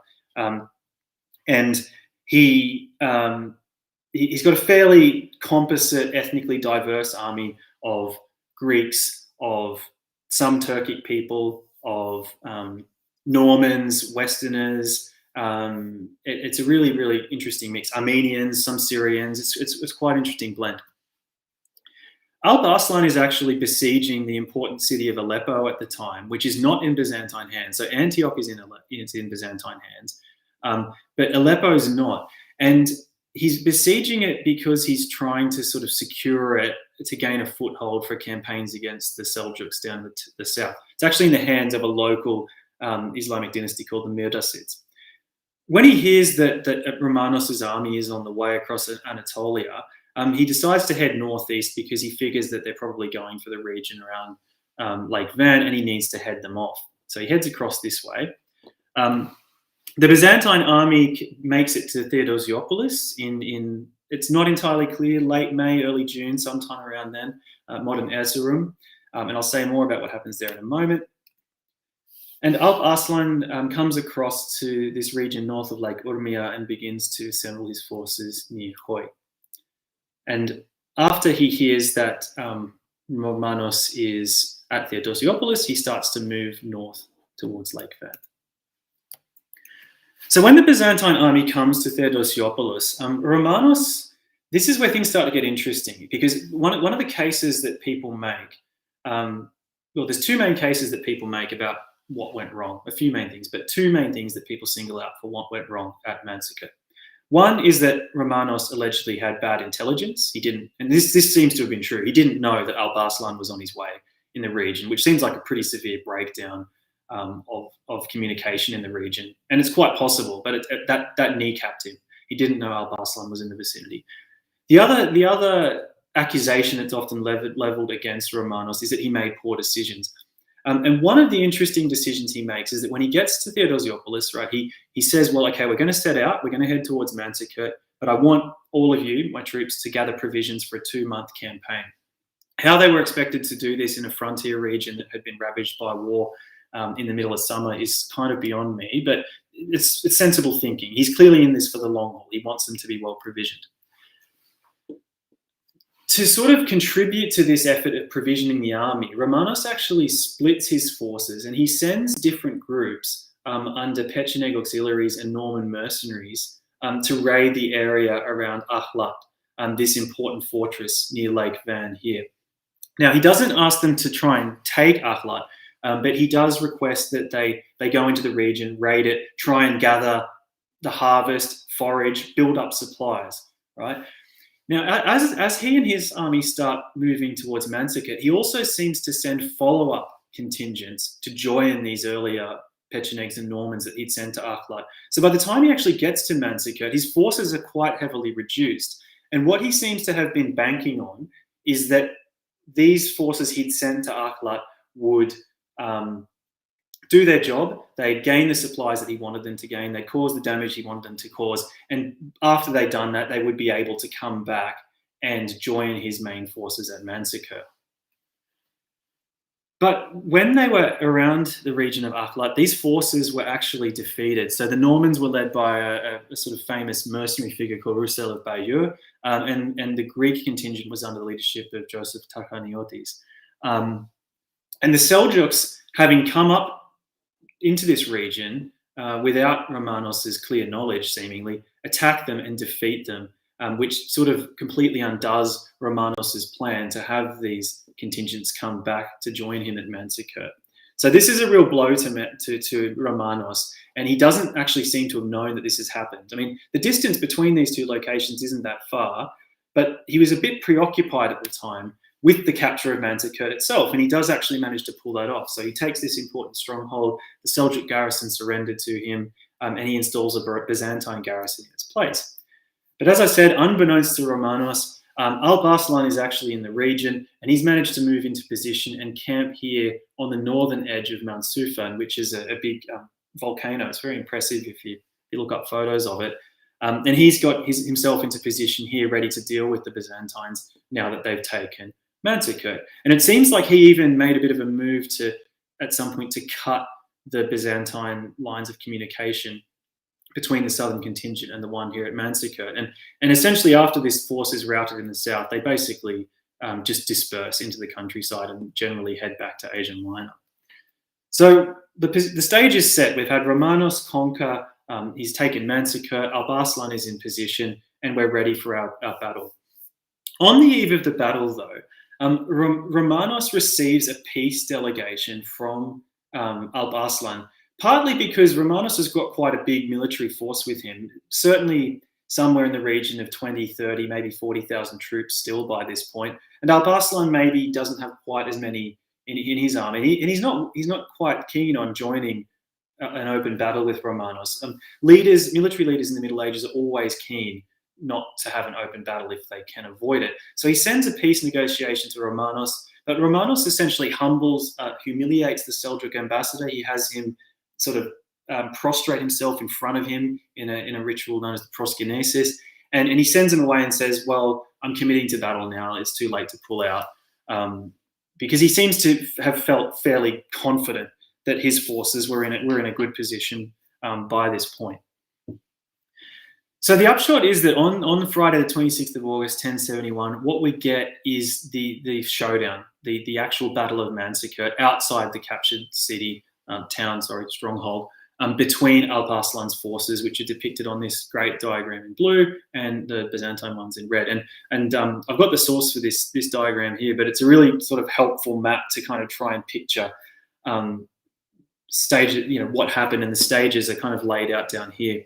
S2: And he's got a fairly composite, ethnically diverse army of Greeks, of some Turkic people, of Normans, Westerners. It's a really, really interesting mix. Armenians, some Syrians. It's quite an interesting blend. Alp Arslan is actually besieging the important city of Aleppo at the time, which is not in Byzantine hands. So Antioch is in Byzantine hands, but Aleppo is not. And he's besieging it because he's trying to sort of secure it to gain a foothold for campaigns against the Seljuqs down the south. It's actually in the hands of a local Islamic dynasty called the Mirdasids. When he hears that Romanos's army is on the way across Anatolia, he decides to head northeast because he figures that they're probably going for the region around Lake Van, and he needs to head them off. So he heads across this way. The Byzantine army makes it to Theodosiopolis in it's not entirely clear, late May, early June, sometime around then, modern Erzurum. And I'll say more about what happens there in a moment. And Alp Arslan comes across to this region north of Lake Urmia and begins to assemble his forces near Khoi. And after he hears that Romanos is at Theodosiopolis, he starts to move north towards Lake Van. So when the Byzantine army comes to Theodosiopolis, Romanos, this is where things start to get interesting, because one of the cases that people make, well, there's two main cases that people make about what went wrong, a few main things, but two main things that people single out for what went wrong at Manzikurt. One is that Romanos allegedly had bad intelligence. He didn't, and this seems to have been true, he didn't know that Alp Arslan was on his way in the region, which seems like a pretty severe breakdown of communication in the region. And it's quite possible, but that kneecapped him. He didn't know Alp Arslan was in the vicinity. The other accusation that's often leveled against Romanos is that he made poor decisions. And one of the interesting decisions he makes is that when he gets to Theodosiopolis, right, he says, well, okay, we're going to set out, we're going to head towards Manzikurt, but I want all of you, my troops, to gather provisions for a 2-month campaign. How they were expected to do this in a frontier region that had been ravaged by war in the middle of summer is kind of beyond me, but it's sensible thinking. He's clearly in this for the long haul. He wants them to be well provisioned. To sort of contribute to this effort of provisioning the army, Romanos actually splits his forces and he sends different groups under Pecheneg auxiliaries and Norman mercenaries to raid the area around Ahlat, this important fortress near Lake Van here. Now, he doesn't ask them to try and take Ahlat, but he does request that they go into the region, raid it, try and gather the harvest, forage, build up supplies, right? Now, as he and his army start moving towards Manzikurt, he also seems to send follow-up contingents to join these earlier Pechenegs and Normans that he'd sent to Akhlat. So by the time he actually gets to Manzikurt, his forces are quite heavily reduced. And what he seems to have been banking on is that these forces he'd sent to Akhlat would do their job. They'd gain the supplies that he wanted them to gain. They'd cause the damage he wanted them to cause. And after they'd done that, they would be able to come back and join his main forces at Manzikurt. But when they were around the region of Akhlat, these forces were actually defeated. So the Normans were led by a sort of famous mercenary figure called Roussel of Bayeux, and the Greek contingent was under the leadership of Joseph Tachaniotis. And the Seljuqs, having come up into this region without Romanos's clear knowledge, seemingly, attack them and defeat them, which sort of completely undoes Romanos's plan to have these contingents come back to join him at Manzikurt. So this is a real blow to Romanos, and he doesn't actually seem to have known that this has happened. I mean, the distance between these two locations isn't that far, but he was a bit preoccupied at the time with the capture of Manzikurt itself, and he does actually manage to pull that off. So he takes this important stronghold, the Seljuk garrison surrendered to him, and he installs a Byzantine garrison in its place. But as I said, unbeknownst to Romanos, Alp Arslan is actually in the region, and he's managed to move into position and camp here on the northern edge of Mount Sufan, which is a big volcano. It's very impressive if you look up photos of it. And he's got himself into position here, ready to deal with the Byzantines now that they've taken Manzikurt. And it seems like he even made a bit of a move at some point to cut the Byzantine lines of communication between the southern contingent and the one here at Manzikurt. And essentially after this force is routed in the south, they basically just disperse into the countryside and generally head back to Asia Minor. So the stage is set. We've had Romanos conquer, he's taken Manzikurt, Alp Arslan is in position, and we're ready for our battle. On the eve of the battle, though, Romanos receives a peace delegation from Alp Arslan, partly because Romanos has got quite a big military force with him, certainly somewhere in the region of 20, 30, maybe 40,000 troops still by this point. And Alp Arslan maybe doesn't have quite as many in his army. And he's not quite keen on joining an open battle with Romanos. Military leaders in the Middle Ages are always keen not to have an open battle if they can avoid it. So he sends a peace negotiation to Romanos, but Romanos essentially humiliates the Seljuk ambassador. He has him sort of prostrate himself in front of him in a ritual known as the proskynesis, and he sends him away and says, well, I'm committing to battle now. It's too late to pull out, because he seems to have felt fairly confident that his forces were in a good position by this point. So the upshot is that on Friday, the 26th of August, 1071, what we get is the showdown, the actual Battle of Manzikurt outside the captured city, stronghold, between Alp Arslan's forces, which are depicted on this great diagram in blue, and the Byzantine ones in red. And I've got the source for this diagram here, but it's a really sort of helpful map to kind of try and picture what happened, and the stages are kind of laid out down here.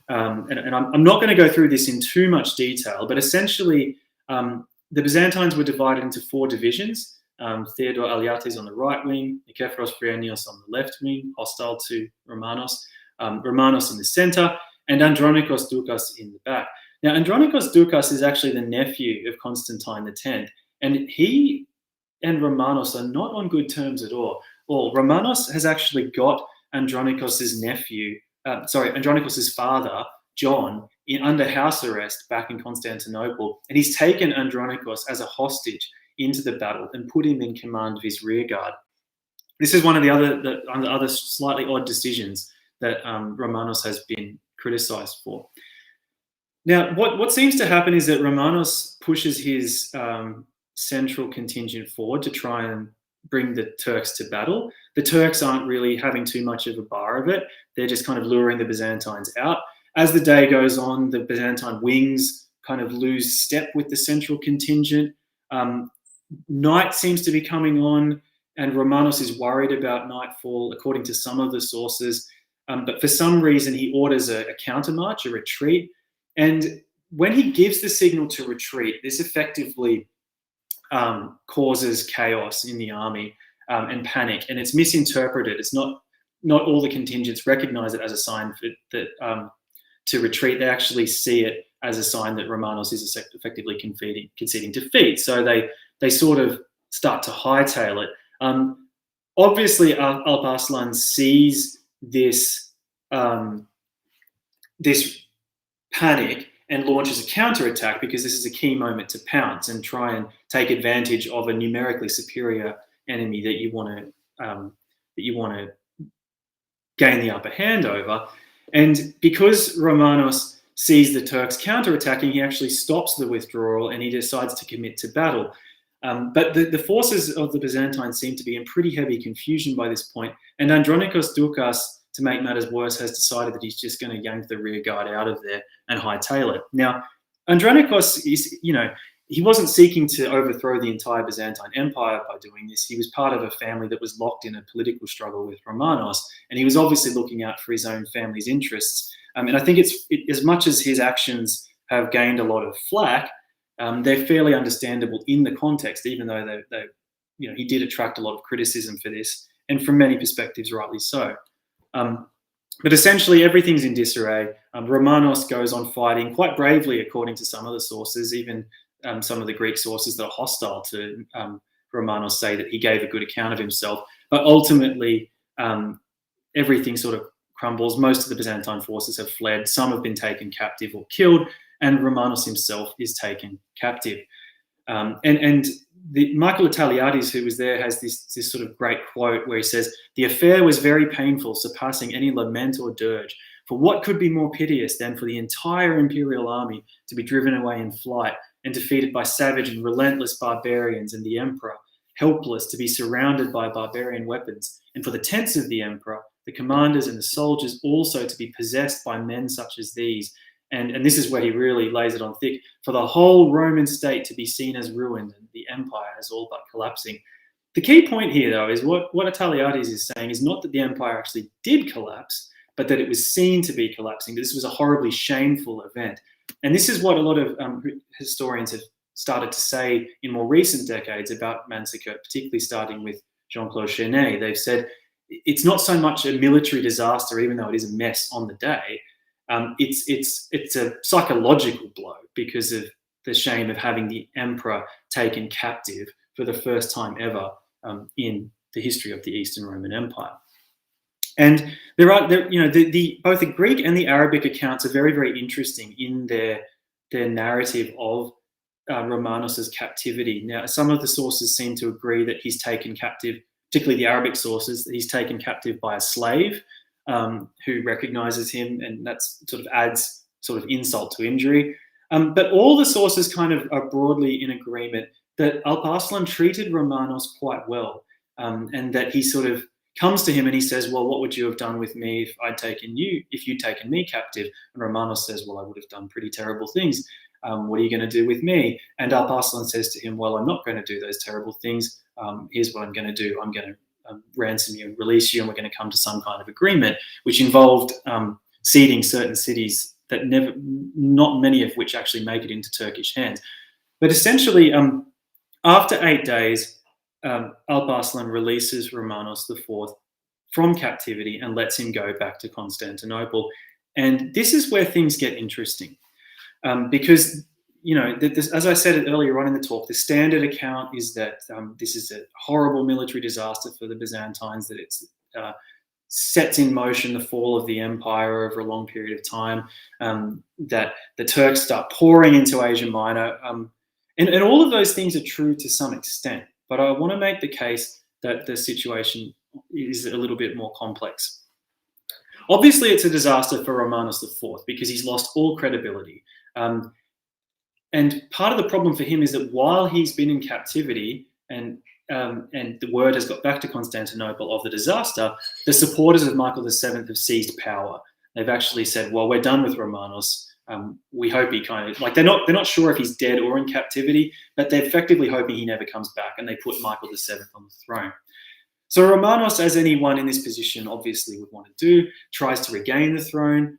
S2: And I'm not going to go through this in too much detail, but essentially the Byzantines were divided into 4 divisions. Theodore Aliates on the right wing, Nikephoros Phryanios on the left wing, hostile to Romanos, Romanos in the center, and Andronikos Doukas in the back. Now, Andronikos Doukas is actually the nephew of Constantine X, and he and Romanos are not on good terms at all. Romanos has actually got Andronikos's father, John, under house arrest back in Constantinople, and he's taken Andronikos as a hostage into the battle and put him in command of his rear guard. This is one of the other slightly odd decisions that Romanos has been criticized for. Now, what seems to happen is that Romanos pushes his central contingent forward to try and bring the Turks to battle. The Turks aren't really having too much of a bar of it. They're just kind of luring the Byzantines out. As the day goes on, the Byzantine wings kind of lose step with the central contingent. Night seems to be coming on, and Romanos is worried about nightfall, according to some of the sources. but for some reason he orders a countermarch, a retreat. And when he gives the signal to retreat, this effectively causes chaos in the army and panic, and it's misinterpreted. It's not all the contingents recognize it as a sign to retreat. They actually see it as a sign that Romanos is effectively conceding defeat. So they sort of start to hightail it. Obviously, Alp Arslan sees this panic and launches a counterattack, because this is a key moment to pounce and try and take advantage of a numerically superior enemy that you want to gain the upper hand over. And because Romanos sees the Turks counterattacking, he actually stops the withdrawal and he decides to commit to battle. But the forces of the Byzantines seem to be in pretty heavy confusion by this point, and Andronikos Doukas, to make matters worse, has decided that he's just going to yank the rear guard out of there and hightail it. Now, Andronikos is, he wasn't seeking to overthrow the entire Byzantine Empire by doing this. He was part of a family that was locked in a political struggle with Romanos, and he was obviously looking out for his own family's interests. And I think as much as his actions have gained a lot of flack, they're fairly understandable in the context, even though he did attract a lot of criticism for this, and from many perspectives, rightly so. But essentially, everything's in disarray. Romanos goes on fighting quite bravely, according to some of the sources. Even some of the Greek sources that are hostile to Romanos say that he gave a good account of himself. But ultimately, everything sort of crumbles. Most of the Byzantine forces have fled. Some have been taken captive or killed, and Romanos himself is taken captive. And Michael Italiadis, who was there, has this sort of great quote where he says, "The affair was very painful, surpassing any lament or dirge. For what could be more piteous than for the entire imperial army to be driven away in flight and defeated by savage and relentless barbarians, and the emperor, helpless, to be surrounded by barbarian weapons, and for the tents of the emperor, the commanders and the soldiers also to be possessed by men such as these." And this is where he really lays it on thick, for the whole Roman state to be seen as ruined and the empire as all but collapsing. The key point here, though, is what Italiadis is saying is not that the empire actually did collapse, but that it was seen to be collapsing. This was a horribly shameful event. And this is what a lot of historians have started to say in more recent decades about Manzikurt, particularly starting with Jean-Claude Chenet. They've said it's not so much a military disaster, even though it is a mess on the day. It's a psychological blow because of the shame of having the emperor taken captive for the first time ever in the history of the Eastern Roman Empire. And both the Greek and the Arabic accounts are very, very interesting in their narrative of Romanos's captivity. Now, some of the sources seem to agree that he's taken captive, particularly the Arabic sources, that he's taken captive by a slave who recognizes him, and that sort of adds sort of insult to injury. But all the sources kind of are broadly in agreement that Alp Arslan treated Romanos quite well, and that he sort of comes to him and he says, "Well, what would you have done with me if you'd taken me captive?" And Romanos says, "Well, I would have done pretty terrible things. What are you going to do with me?" And Alp Arslan says to him, "Well, I'm not going to do those terrible things. Here's what I'm going to do. I'm going to ransom you and release you, and we're going to come to some kind of agreement," which involved ceding certain cities that not many of which actually make it into Turkish hands. But essentially, after 8 days, Alp Arslan releases Romanos IV from captivity and lets him go back to Constantinople. And this is where things get interesting, because as I said earlier on in the talk, the standard account is that this is a horrible military disaster for the Byzantines, that it sets in motion the fall of the empire over a long period of time, that the Turks start pouring into Asia Minor. And all of those things are true to some extent. But I want to make the case that the situation is a little bit more complex. Obviously, it's a disaster for Romanos IV because he's lost all credibility. And part of the problem for him is that while he's been in captivity and the word has got back to Constantinople of the disaster, the supporters of Michael VII have seized power. They've actually said, "Well, we're done with Romanos. We hope he kind of they're not sure if he's dead or in captivity, but they're effectively hoping he never comes back." And they put Michael VII on the throne. So Romanos, as anyone in this position obviously would want to do, tries to regain the throne.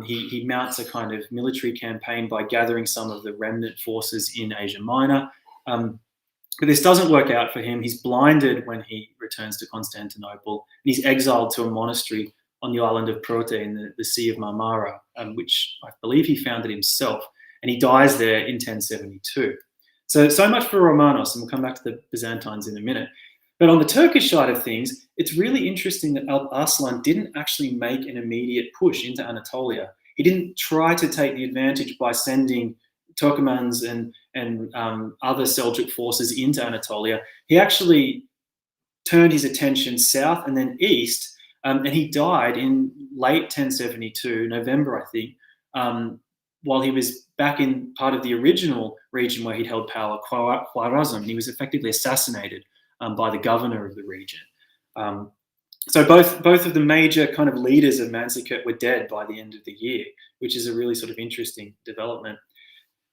S2: He mounts a kind of military campaign by gathering some of the remnant forces in Asia Minor. But this doesn't work out for him. He's blinded when he returns to Constantinople. And he's exiled to a monastery on the island of Prote in the Sea of Marmara, which I believe he founded himself. And he dies there in 1072. So much for Romanos, and we'll come back to the Byzantines in a minute. But on the Turkish side of things, it's really interesting that Alp Arslan didn't actually make an immediate push into Anatolia. He didn't try to take the advantage by sending Turkomans and other Seljuk forces into Anatolia. He actually turned his attention south and then east, and he died in late 1072, November, I think, while he was back in part of the original region where he'd held power, Khwarazm. He was effectively assassinated by the governor of the region. So both of the major kind of leaders of Manzikurt were dead by the end of the year, which is a really sort of interesting development.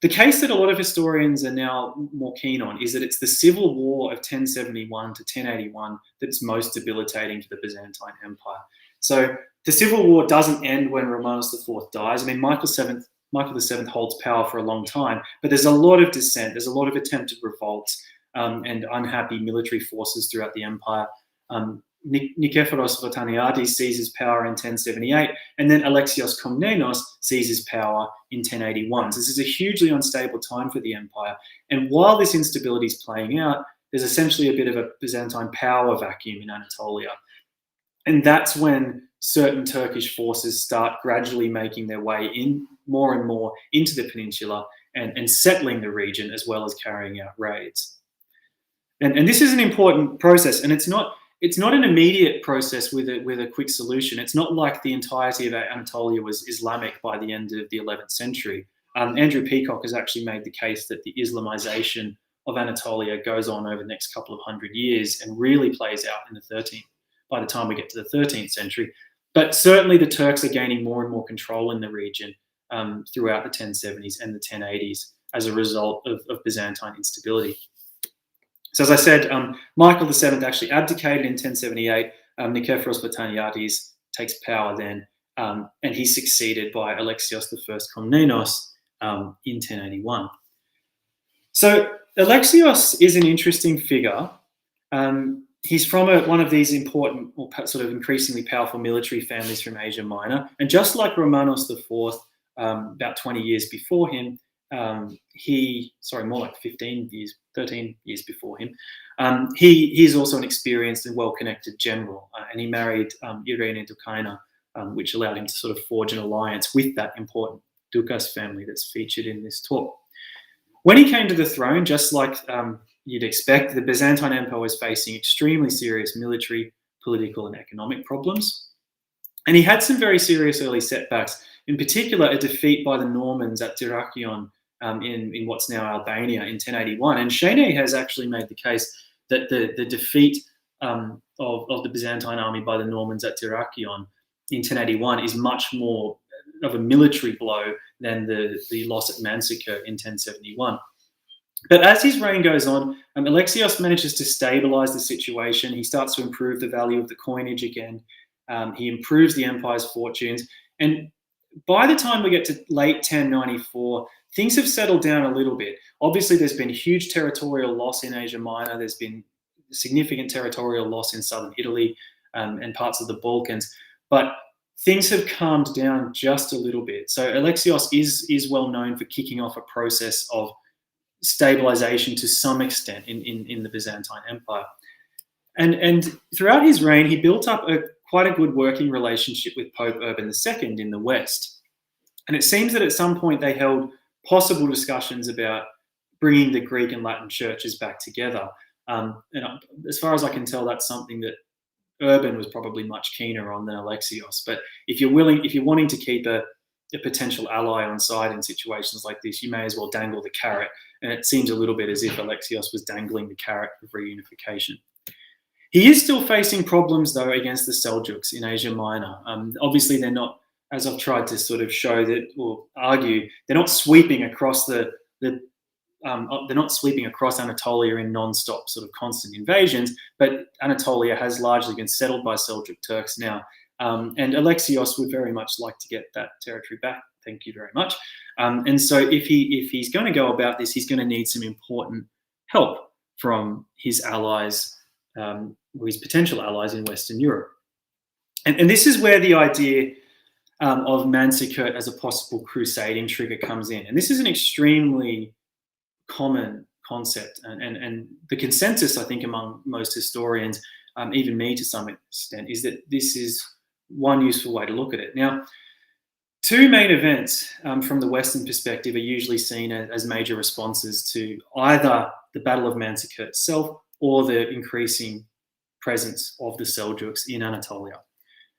S2: The case that a lot of historians are now more keen on is that it's the civil war of 1071 to 1081 that's most debilitating for the Byzantine Empire. So the civil war doesn't end when Romanos IV dies. I mean, Michael VII holds power for a long time, but there's a lot of dissent. There's a lot of attempted revolts and unhappy military forces throughout the empire. Nikephoros Vataniadis seizes power in 1078, and then Alexios Komnenos seizes power in 1081. So this is a hugely unstable time for the empire. And while this instability is playing out, there's essentially a bit of a Byzantine power vacuum in Anatolia. And that's when certain Turkish forces start gradually making their way in more and more into the peninsula and settling the region, as well as carrying out raids. And this is an important process, and it's not an immediate process with a quick solution. It's not like the entirety of Anatolia was Islamic by the end of the 11th century. Andrew Peacock has actually made the case that the Islamization of Anatolia goes on over the next couple of hundred years and really plays out in the 13th, by the time we get to the 13th century. But certainly the Turks are gaining more and more control in the region throughout the 1070s and the 1080s as a result of Byzantine instability. So as I said, Michael VII actually abdicated in 1078. Nikephoros Vataniadis takes power then, and he's succeeded by Alexios I Komnenos in 1081. So Alexios is an interesting figure. He's from one of these important or sort of increasingly powerful military families from Asia Minor. And just like Romanos IV, about 20 years before him, more like 13 years before him, he's also an experienced and well-connected general, and he married Irene Dukaina, which allowed him to sort of forge an alliance with that important Dukas family that's featured in this talk. When he came to the throne, just like you'd expect, the Byzantine Empire was facing extremely serious military, political, and economic problems. And he had some very serious early setbacks, in particular a defeat by the Normans at Dyrrhachion in what's now Albania in 1081. And Kane has actually made the case that the defeat of the Byzantine army by the Normans at Dyrrhachion in 1081 is much more of a military blow than the loss at Manzikurt in 1071. But as his reign goes on, Alexios manages to stabilize the situation. He starts to improve the value of the coinage again. He improves the empire's fortunes. And by the time we get to late 1094, things have settled down a little bit. Obviously, there's been huge territorial loss in Asia Minor. There's been significant territorial loss in southern Italy and parts of the Balkans. But things have calmed down just a little bit. So Alexios is well known for kicking off a process of stabilization to some extent in the Byzantine Empire. And throughout his reign, he built up quite a good working relationship with Pope Urban II in the West. And it seems that at some point they held possible discussions about bringing the Greek and Latin churches back together. And as far as I can tell, that's something that Urban was probably much keener on than Alexios. But if you're wanting to keep a potential ally on side in situations like this, you may as well dangle the carrot. And it seems a little bit as if Alexios was dangling the carrot of reunification. He is still facing problems, though, against the Seljuqs in Asia Minor. Obviously, they're not, as I've tried to sort of show that or argue, they're not sweeping across the they're not sweeping across Anatolia in non-stop sort of constant invasions, but Anatolia has largely been settled by Seljuq Turks now. And Alexios would very much like to get that territory back. Thank you very much. And so if he's going to go about this, he's going to need some important help from his allies, or his potential allies in Western Europe. And this is where the idea of Manzikurt as a possible crusading trigger comes in. And this is an extremely common concept. And the consensus, I think, among most historians, even me to some extent, is that this is one useful way to look at it. Now, two main events from the Western perspective are usually seen as major responses to either the Battle of Manzikurt itself or the increasing presence of the Seljuqs in Anatolia.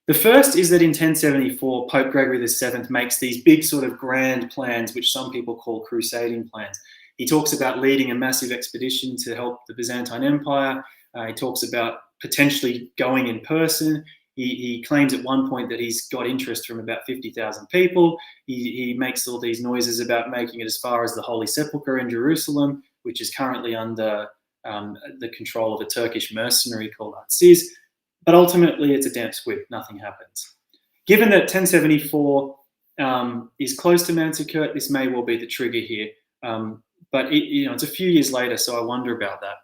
S2: The first is that in 1074, Pope Gregory VII makes these big sort of grand plans, which some people call crusading plans. He talks about leading a massive expedition to help the Byzantine Empire. He talks about potentially going in person. He claims at one point that he's got interest from about 50,000 people. He makes all these noises about making it as far as the Holy Sepulchre in Jerusalem, which is currently under the control of a Turkish mercenary called Aziz. But ultimately, it's a damp squib. Nothing happens. Given that 1074 is close to Manzikurt, this may well be the trigger here. But it's a few years later, so I wonder about that.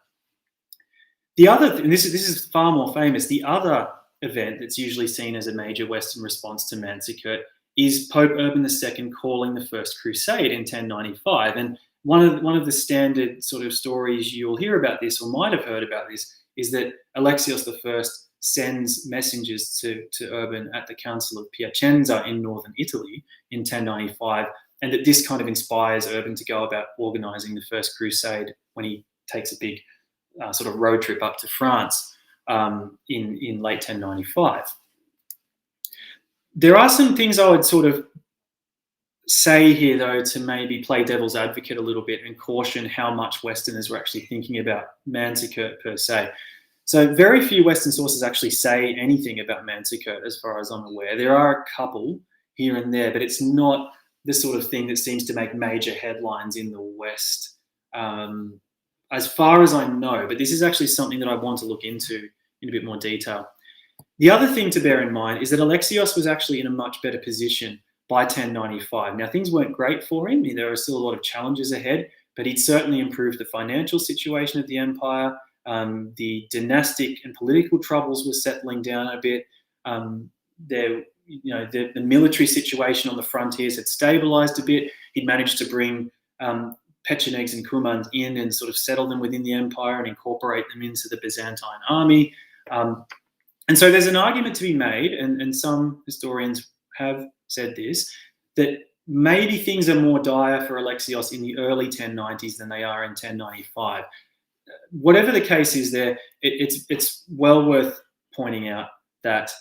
S2: The other, and this is far more famous, the other event that's usually seen as a major Western response to Manzikurt is Pope Urban II calling the First Crusade in 1095. And one of the standard sort of stories you'll hear about this, or might have heard about this, is that Alexios I sends messengers to Urban at the Council of Piacenza in northern Italy in 1095, and that this kind of inspires Urban to go about organising the First Crusade when he takes a big sort of road trip up to France in late 1095. There are some things I would sort of say here, though, to maybe play devil's advocate a little bit and caution how much Westerners were actually thinking about Manzikurt per se. So very few Western sources actually say anything about Manzikurt, as far as I'm aware. There are a couple here and there, but it's not the sort of thing that seems to make major headlines in the West, as far as I know. But this is actually something that I want to look into in a bit more detail. The other thing to bear in mind is that Alexios was actually in a much better position by 1095. Now, things weren't great for him. There were still a lot of challenges ahead, but he'd certainly improved the financial situation of the empire. The dynastic and political troubles were settling down a bit. The military situation on the frontiers had stabilized a bit. He'd managed to bring Pechenegs and Cumans in and sort of settle them within the empire and incorporate them into the Byzantine army. And so there's an argument to be made, and some historians have said this, that maybe things are more dire for Alexios in the early 1090s than they are in 1095. Whatever the case is there, it's well worth pointing out that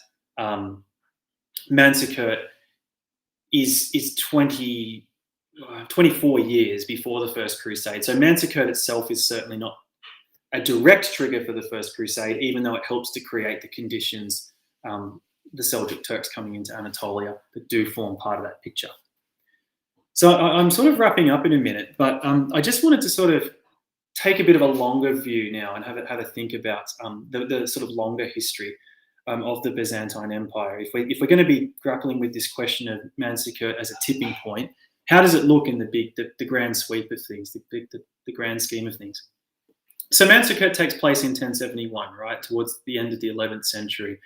S2: Manzikurt is 24 years before the First Crusade. So Manzikurt itself is certainly not a direct trigger for the First Crusade, even though it helps to create the conditions, the Seljuq Turks coming into Anatolia, that do form part of that picture. So I'm sort of wrapping up in a minute, but I just wanted to sort of take a bit of a longer view now and have a think about the sort of longer history of the Byzantine Empire. If we're going to be grappling with this question of Manzikurt as a tipping point, how does it look in the grand sweep of things, the grand scheme of things? So Manzikurt takes place in 1071, right, towards the end of the 11th century.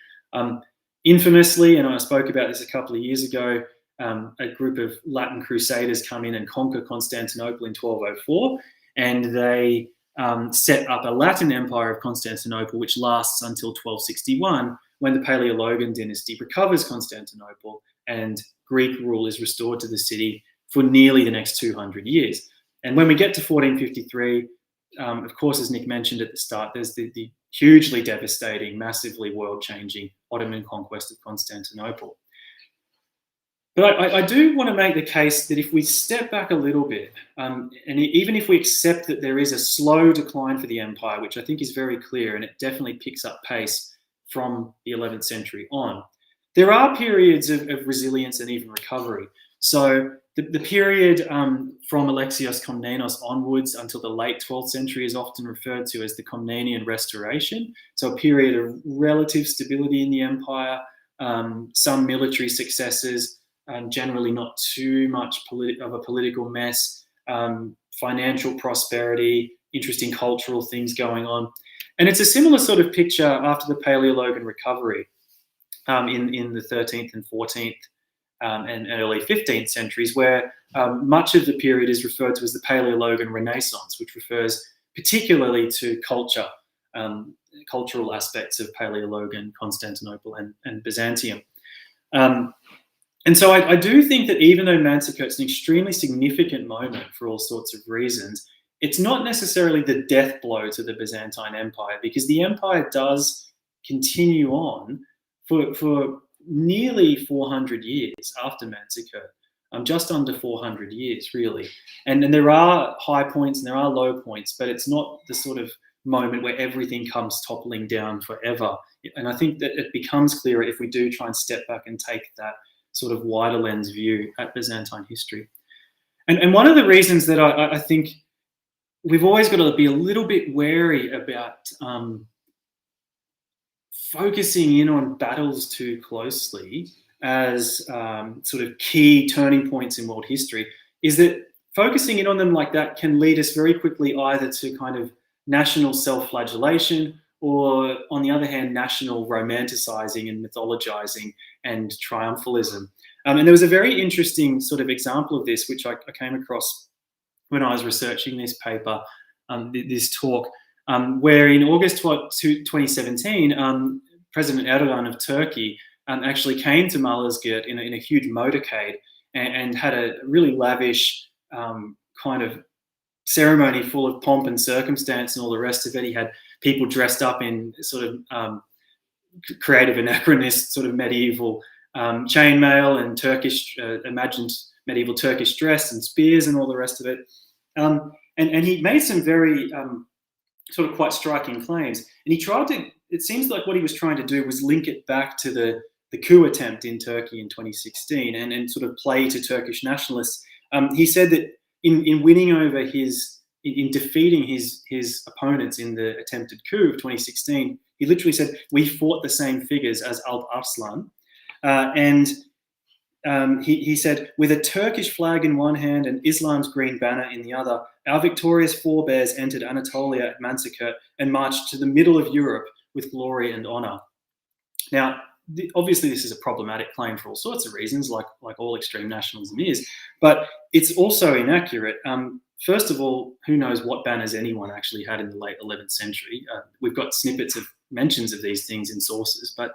S2: Infamously, and I spoke about this a couple of years ago, a group of Latin crusaders come in and conquer Constantinople in 1204, and they set up a Latin empire of Constantinople, which lasts until 1261, when the Paleologan dynasty recovers Constantinople and Greek rule is restored to the city for nearly the next 200 years. And when we get to 1453, of course, as Nick mentioned at the start, there's the hugely devastating, massively world-changing Ottoman conquest of Constantinople. But I do want to make the case that if we step back a little bit, and even if we accept that there is a slow decline for the empire, which I think is very clear, and it definitely picks up pace from the 11th century on, there are periods of resilience and even recovery. So The period from Alexios Komnenos onwards until the late 12th century is often referred to as the Comnanian Restoration. So a period of relative stability in the empire, some military successes, generally not too much of a political mess, financial prosperity, interesting cultural things going on. And it's a similar sort of picture after the Paleologan recovery in the 13th and 14th and early 15th centuries, where much of the period is referred to as the Paleologan Renaissance, which refers particularly to culture, cultural aspects of Paleologan, Constantinople, and Byzantium. And so I do think that even though Manzikirt's an extremely significant moment for all sorts of reasons, it's not necessarily the death blow to the Byzantine Empire, because the empire does continue on for nearly 400 years after Manzikurt, just under 400 years, really. And there are high points and there are low points, but it's not the sort of moment where everything comes toppling down forever. And I think that it becomes clearer if we do try and step back and take that sort of wider lens view at Byzantine history. And one of the reasons that I think we've always got to be a little bit wary about focusing in on battles too closely as sort of key turning points in world history is that focusing in on them like that can lead us very quickly either to kind of national self-flagellation or, on the other hand, national romanticizing and mythologizing and triumphalism. And there was a very interesting sort of example of this, which I came across when I was researching this paper, this talk, where in August 2017, President Erdogan of Turkey actually came to Malazgirt in a huge motorcade and had a really lavish kind of ceremony full of pomp and circumstance and all the rest of it. He had people dressed up in sort of creative anachronist sort of medieval chainmail and Turkish, imagined medieval Turkish dress and spears and all the rest of it. And he made some very sort of quite striking claims. And he tried to, it seems like what he was trying to do was link it back to the coup attempt in Turkey in 2016 and sort of play to Turkish nationalists. He said that in winning over in defeating his opponents in the attempted coup of 2016, he literally said, "We fought the same figures as Alp Arslan." He said, "With a Turkish flag in one hand and Islam's green banner in the other, our victorious forebears entered Anatolia at Manzakurt and marched to the middle of Europe with glory and honor." Now, obviously, this is a problematic claim for all sorts of reasons, like all extreme nationalism is, but it's also inaccurate. First of all, who knows what banners anyone actually had in the late 11th century? We've got snippets of mentions of these things in sources, but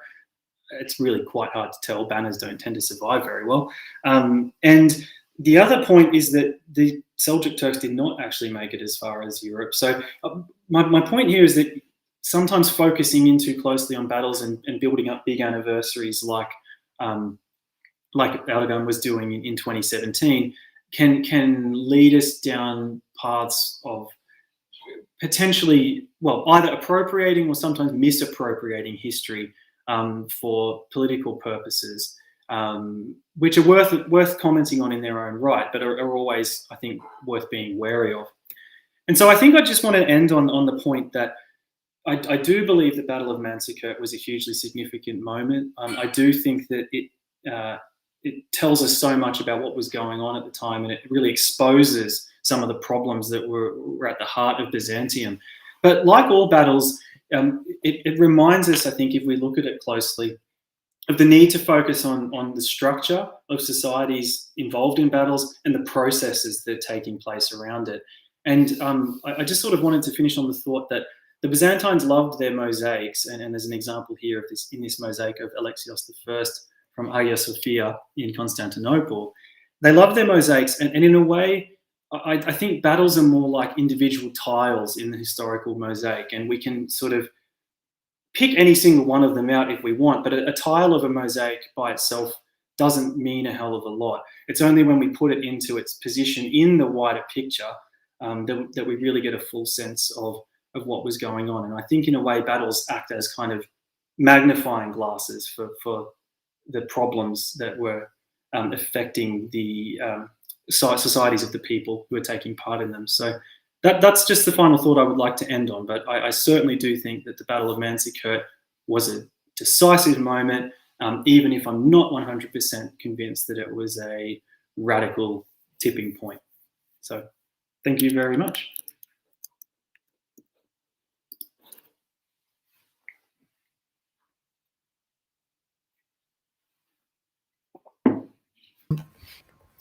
S2: it's really quite hard to tell. Banners don't tend to survive very well. And the other point is that the Seljuq Turks did not actually make it as far as Europe. So my point here is that sometimes focusing in too closely on battles and building up big anniversaries like Erdogan was doing in 2017 can lead us down paths of potentially, well, either appropriating or sometimes misappropriating history for political purposes, which are worth commenting on in their own right, but are always, I think, worth being wary of. And so I think I just want to end on the point that I do believe the Battle of Manzikurt was a hugely significant moment. I do think that it tells us so much about what was going on at the time, and it really exposes some of the problems that were at the heart of Byzantium. But like all battles, it reminds us, I think, if we look at it closely, of the need to focus on the structure of societies involved in battles and the processes that are taking place around it. And I just sort of wanted to finish on the thought that the Byzantines loved their mosaics, and there's an example here of this in this mosaic of Alexios I from Hagia Sophia in Constantinople. They loved their mosaics, and in a way, I think battles are more like individual tiles in the historical mosaic, and we can sort of pick any single one of them out if we want, but a tile of a mosaic by itself doesn't mean a hell of a lot. It's only when we put it into its position in the wider picture that we really get a full sense of what was going on. And I think in a way battles act as kind of magnifying glasses for the problems that were affecting the societies of the people who are taking part in them. So that's just the final thought I would like to end on. But I certainly do think that the Battle of Manzikurt was a decisive moment, even if I'm not 100% convinced that it was a radical tipping point. So thank you very much.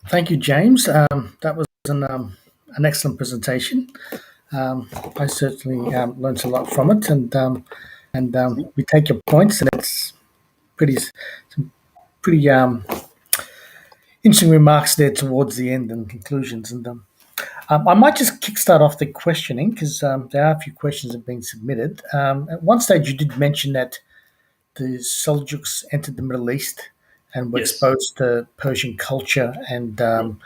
S1: Thank you, James. That was an excellent presentation. I certainly learned a lot from it, and we take your points, and it's pretty interesting remarks there towards the end and conclusions. And I might just kickstart off the questioning because there are a few questions that have been submitted. At one stage, you did mention that the Seljuqs entered the Middle East and were exposed to Persian culture and to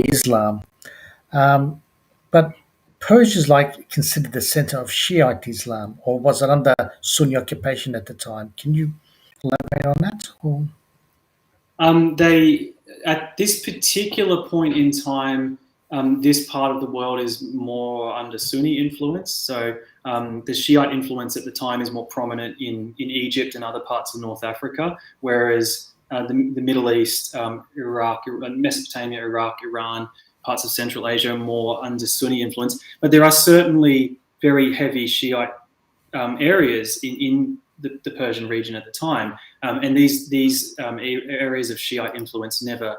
S1: Islam. But Persia is considered the center of Shiite Islam, or was it under Sunni occupation at the time? Can you elaborate on that? Or?
S2: They, at this particular point in time, this part of the world is more under Sunni influence. So the Shiite influence at the time is more prominent in Egypt and other parts of North Africa, whereas the Middle East, Iraq, Mesopotamia, Iraq, Iran, parts of Central Asia are more under Sunni influence. But there are certainly very heavy Shiite areas in the Persian region at the time, and these areas of Shiite influence never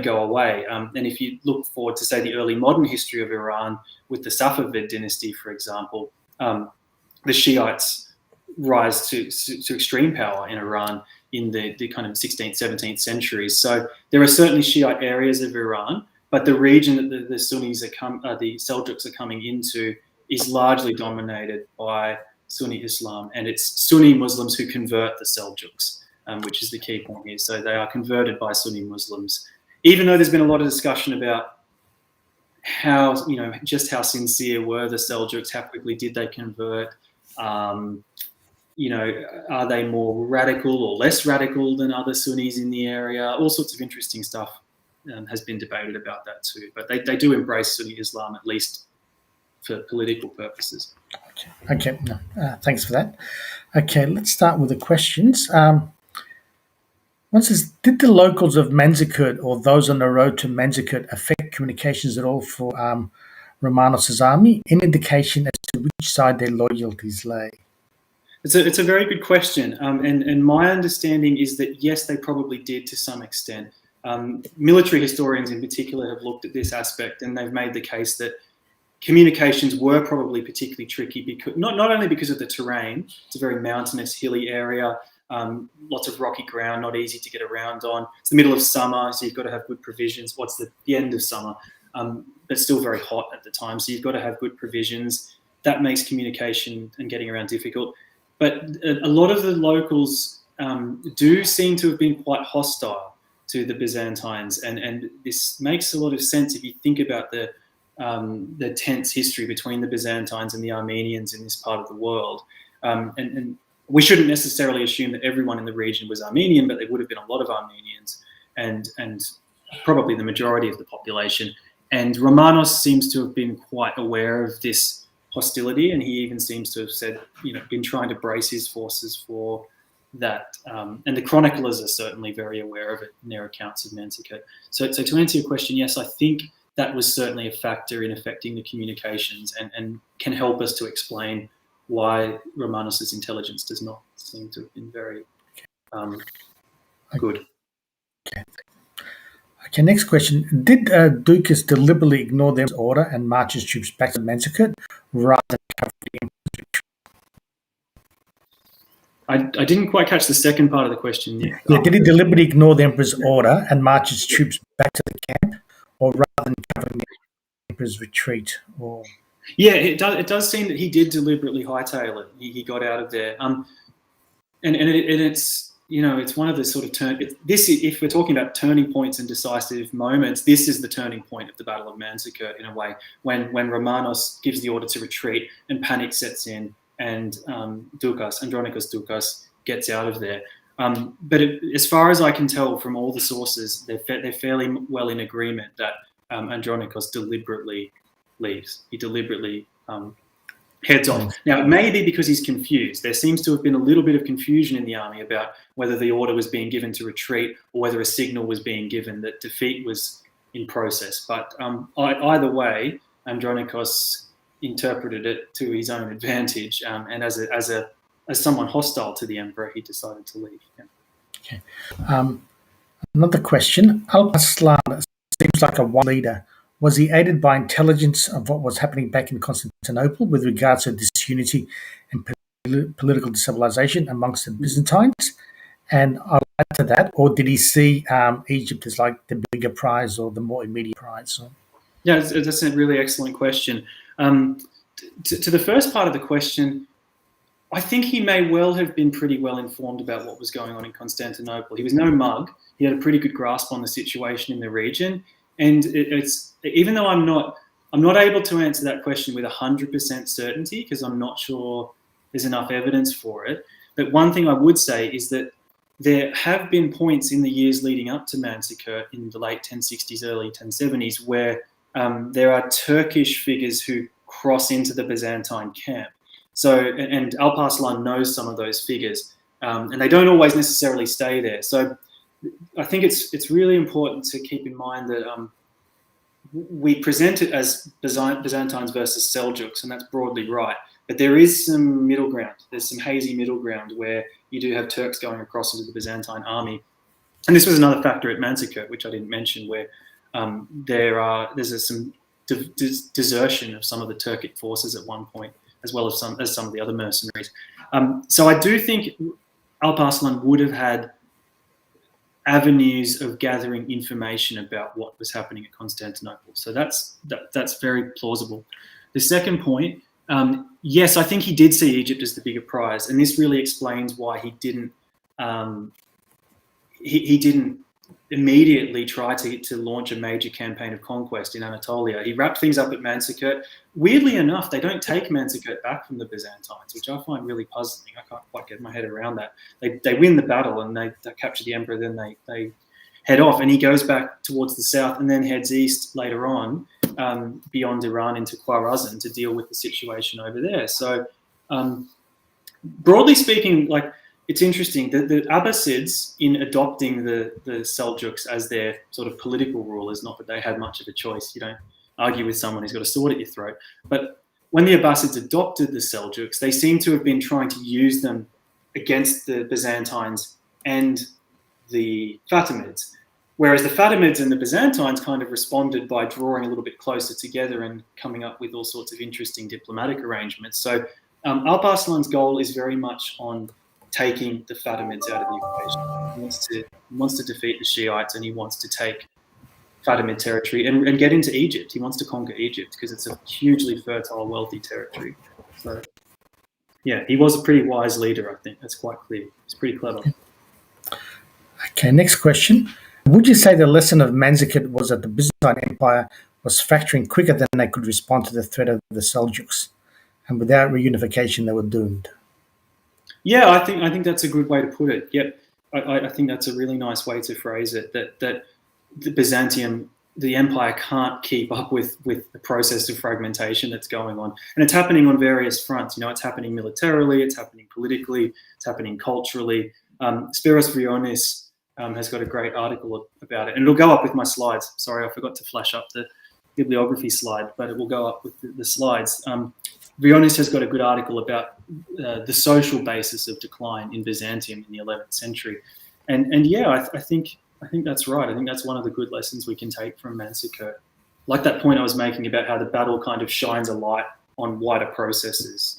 S2: go away. And if you look forward to, say, the early modern history of Iran with the Safavid dynasty, for example, the Shiites rise to extreme power in Iran in the kind of 16th, 17th centuries. So there are certainly Shiite areas of Iran, but the region that the Sunnis the Seljuqs are coming into is largely dominated by Sunni Islam, and it's Sunni Muslims who convert the Seljuqs, which is the key point here. So they are converted by Sunni Muslims, even though there's been a lot of discussion about how sincere were the Seljuqs, how quickly did they convert, are they more radical or less radical than other Sunnis in the area? All sorts of interesting stuff has been debated about that too. But they do embrace Sunni Islam, at least for political purposes.
S1: Okay. Thanks for that. Okay, let's start with the questions. One says, did the locals of Manzakurt or those on the road to Manzikurt affect communications at all for Romanos' army? Any indication as to which side their loyalties lay?
S2: It's a very good question, and my understanding is that yes, they probably did to some extent. Military historians in particular have looked at this aspect, and they've made the case that communications were probably particularly tricky because not only because of the terrain. It's a very mountainous, hilly area, lots of rocky ground, not easy to get around on. It's the middle of summer, so you've got to have good provisions. The end of summer, but still very hot at the time, so you've got to have good provisions. That makes communication and getting around difficult. But a lot of the locals do seem to have been quite hostile to the Byzantines, and this makes a lot of sense if you think about the tense history between the Byzantines and the Armenians in this part of the world. And we shouldn't necessarily assume that everyone in the region was Armenian, but there would have been a lot of Armenians and probably the majority of the population. And Romanos seems to have been quite aware of this hostility, and he even seems to have said, been trying to brace his forces for that. And the chroniclers are certainly very aware of it in their accounts of Manzikurt. So to answer your question, yes, I think that was certainly a factor in affecting the communications and can help us to explain why Romanos' intelligence does not seem to have been very good.
S1: Okay, next question. Did Ducas deliberately ignore their order and march his troops back to Manzikurt rather than cover the Emperor's retreat?
S2: I didn't quite catch the second part of the question.
S1: Yeah, did he deliberately ignore the Emperor's order and march his troops back to the camp, or rather than covering the Emperor's retreat? Or
S2: yeah, it does seem that he did deliberately hightail it. He got out of there, and it's it's one of the sort of if we're talking about turning points and decisive moments, this is the turning point of the Battle of Manzikurt in a way, when Romanos gives the order to retreat and panic sets in, and Andronicus Ducas gets out of there. But as far as I can tell from all the sources, they're fairly well in agreement that Andronikos deliberately leaves. He deliberately heads off. Now, it may be because he's confused. There seems to have been a little bit of confusion in the army about whether the order was being given to retreat or whether a signal was being given that defeat was in process. But either way, Andronikos interpreted it to his own advantage, and as someone hostile to the emperor, he decided to leave. Yeah.
S1: Okay. Another question. Alp Arslan seems like a wise leader. Was he aided by intelligence of what was happening back in Constantinople with regards to disunity and political destabilization amongst the Byzantines? And I'll add to that, or did he see Egypt as like the bigger prize or the more immediate prize?
S2: Yeah, that's a really excellent question. To the first part of the question, I think he may well have been pretty well informed about what was going on in Constantinople. He was no mug. He had a pretty good grasp on the situation in the region. And it's even though I'm not able to answer that question with 100% certainty because I'm not sure there's enough evidence for it. But one thing I would say is that there have been points in the years leading up to Manzikurt in the late 1060s, early 1070s, where there are Turkish figures who cross into the Byzantine camp. So, and Alp Arslan knows some of those figures, and they don't always necessarily stay there. So I think it's really important to keep in mind that we present it as Byzantines versus Seljuqs, and that's broadly right. But there is some middle ground. There's some hazy middle ground where you do have Turks going across into the Byzantine army. And this was another factor at Manzakurt, which I didn't mention, where there's some desertion of some of the Turkic forces at one point, as well as some of the other mercenaries. So I do think Alp Arslan would have had avenues of gathering information about what was happening at Constantinople. So that's very plausible. The second point, yes, I think he did see Egypt as the bigger prize, and this really explains why he didn't immediately try to launch a major campaign of conquest in Anatolia. He wrapped things up at Manzikurt. Weirdly enough, they don't take Manzikurt back from the Byzantines, which I find really puzzling. I can't quite get my head around that. They win the battle and they capture the emperor, then they head off, and he goes back towards the south and then heads east later on beyond Iran into Khwarazm to deal with the situation over there. So broadly speaking, it's interesting that the Abbasids, in adopting the Seljuqs as their sort of political rulers, not that they had much of a choice. You don't argue with someone who's got a sword at your throat. But when the Abbasids adopted the Seljuqs, they seem to have been trying to use them against the Byzantines and the Fatimids. Whereas the Fatimids and the Byzantines kind of responded by drawing a little bit closer together and coming up with all sorts of interesting diplomatic arrangements. So Alp Arslan's goal is very much on taking the Fatimids out of the equation. He wants to defeat the Shiites, and he wants to take Fatimid territory and get into Egypt. He wants to conquer Egypt because it's a hugely fertile, wealthy territory. So, yeah, he was a pretty wise leader, I think. That's quite clear. He's pretty clever.
S1: Okay, next question. Would you say the lesson of Manzikurt was that the Byzantine Empire was fracturing quicker than they could respond to the threat of the Seljuqs, and without reunification they were doomed?
S2: Yeah, I think that's a good way to put it. Yep, I think that's a really nice way to phrase it. That the Byzantium, the empire, can't keep up with the process of fragmentation that's going on, and it's happening on various fronts. It's happening militarily, it's happening politically, it's happening culturally. Spiros Vrionis has got a great article about it, and it'll go up with my slides. Sorry, I forgot to flash up the bibliography slide, but it will go up with the slides. Vrionis has got a good article about the social basis of decline in Byzantium in the 11th century, and yeah, I think that's right. I think that's one of the good lessons we can take from Manzikurt. Like that point I was making about how the battle kind of shines a light on wider processes.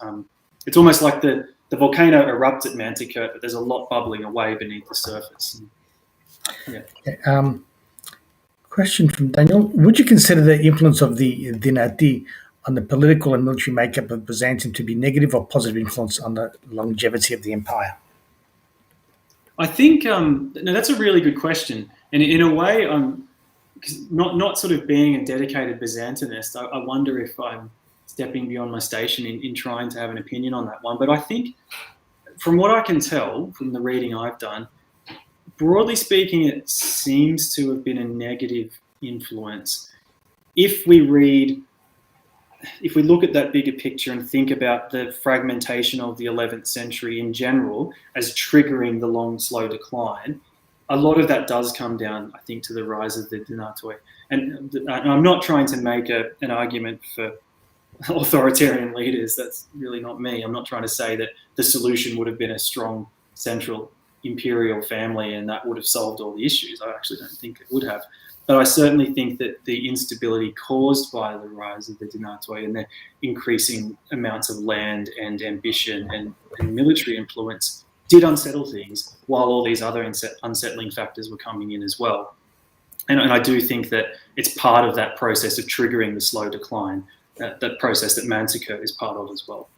S2: It's almost like the volcano erupts at Manzikurt, but there's a lot bubbling away beneath the surface. Yeah.
S1: Okay, question from Daniel. Would you consider the influence of the Dinati on the political and military makeup of Byzantium to be negative or positive influence on the longevity of the empire?
S2: I think that's a really good question, and in a way, not sort of being a dedicated Byzantinist, I wonder if I'm stepping beyond my station in trying to have an opinion on that one. But I think from what I can tell from the reading I've done, broadly speaking, it seems to have been a negative influence. If we look at that bigger picture and think about the fragmentation of the 11th century in general as triggering the long, slow decline, a lot of that does come down, I think, to the rise of the Dinatoi. And I'm not trying to make an argument for authoritarian leaders. That's really not me. I'm not trying to say that the solution would have been a strong central imperial family and that would have solved all the issues. I actually don't think it would have. But I certainly think that the instability caused by the rise of the Dinatoi and the increasing amounts of land and ambition and military influence did unsettle things, while all these other unsettling factors were coming in as well. And I do think that it's part of that process of triggering the slow decline, that process that Manzikurt is part of as well.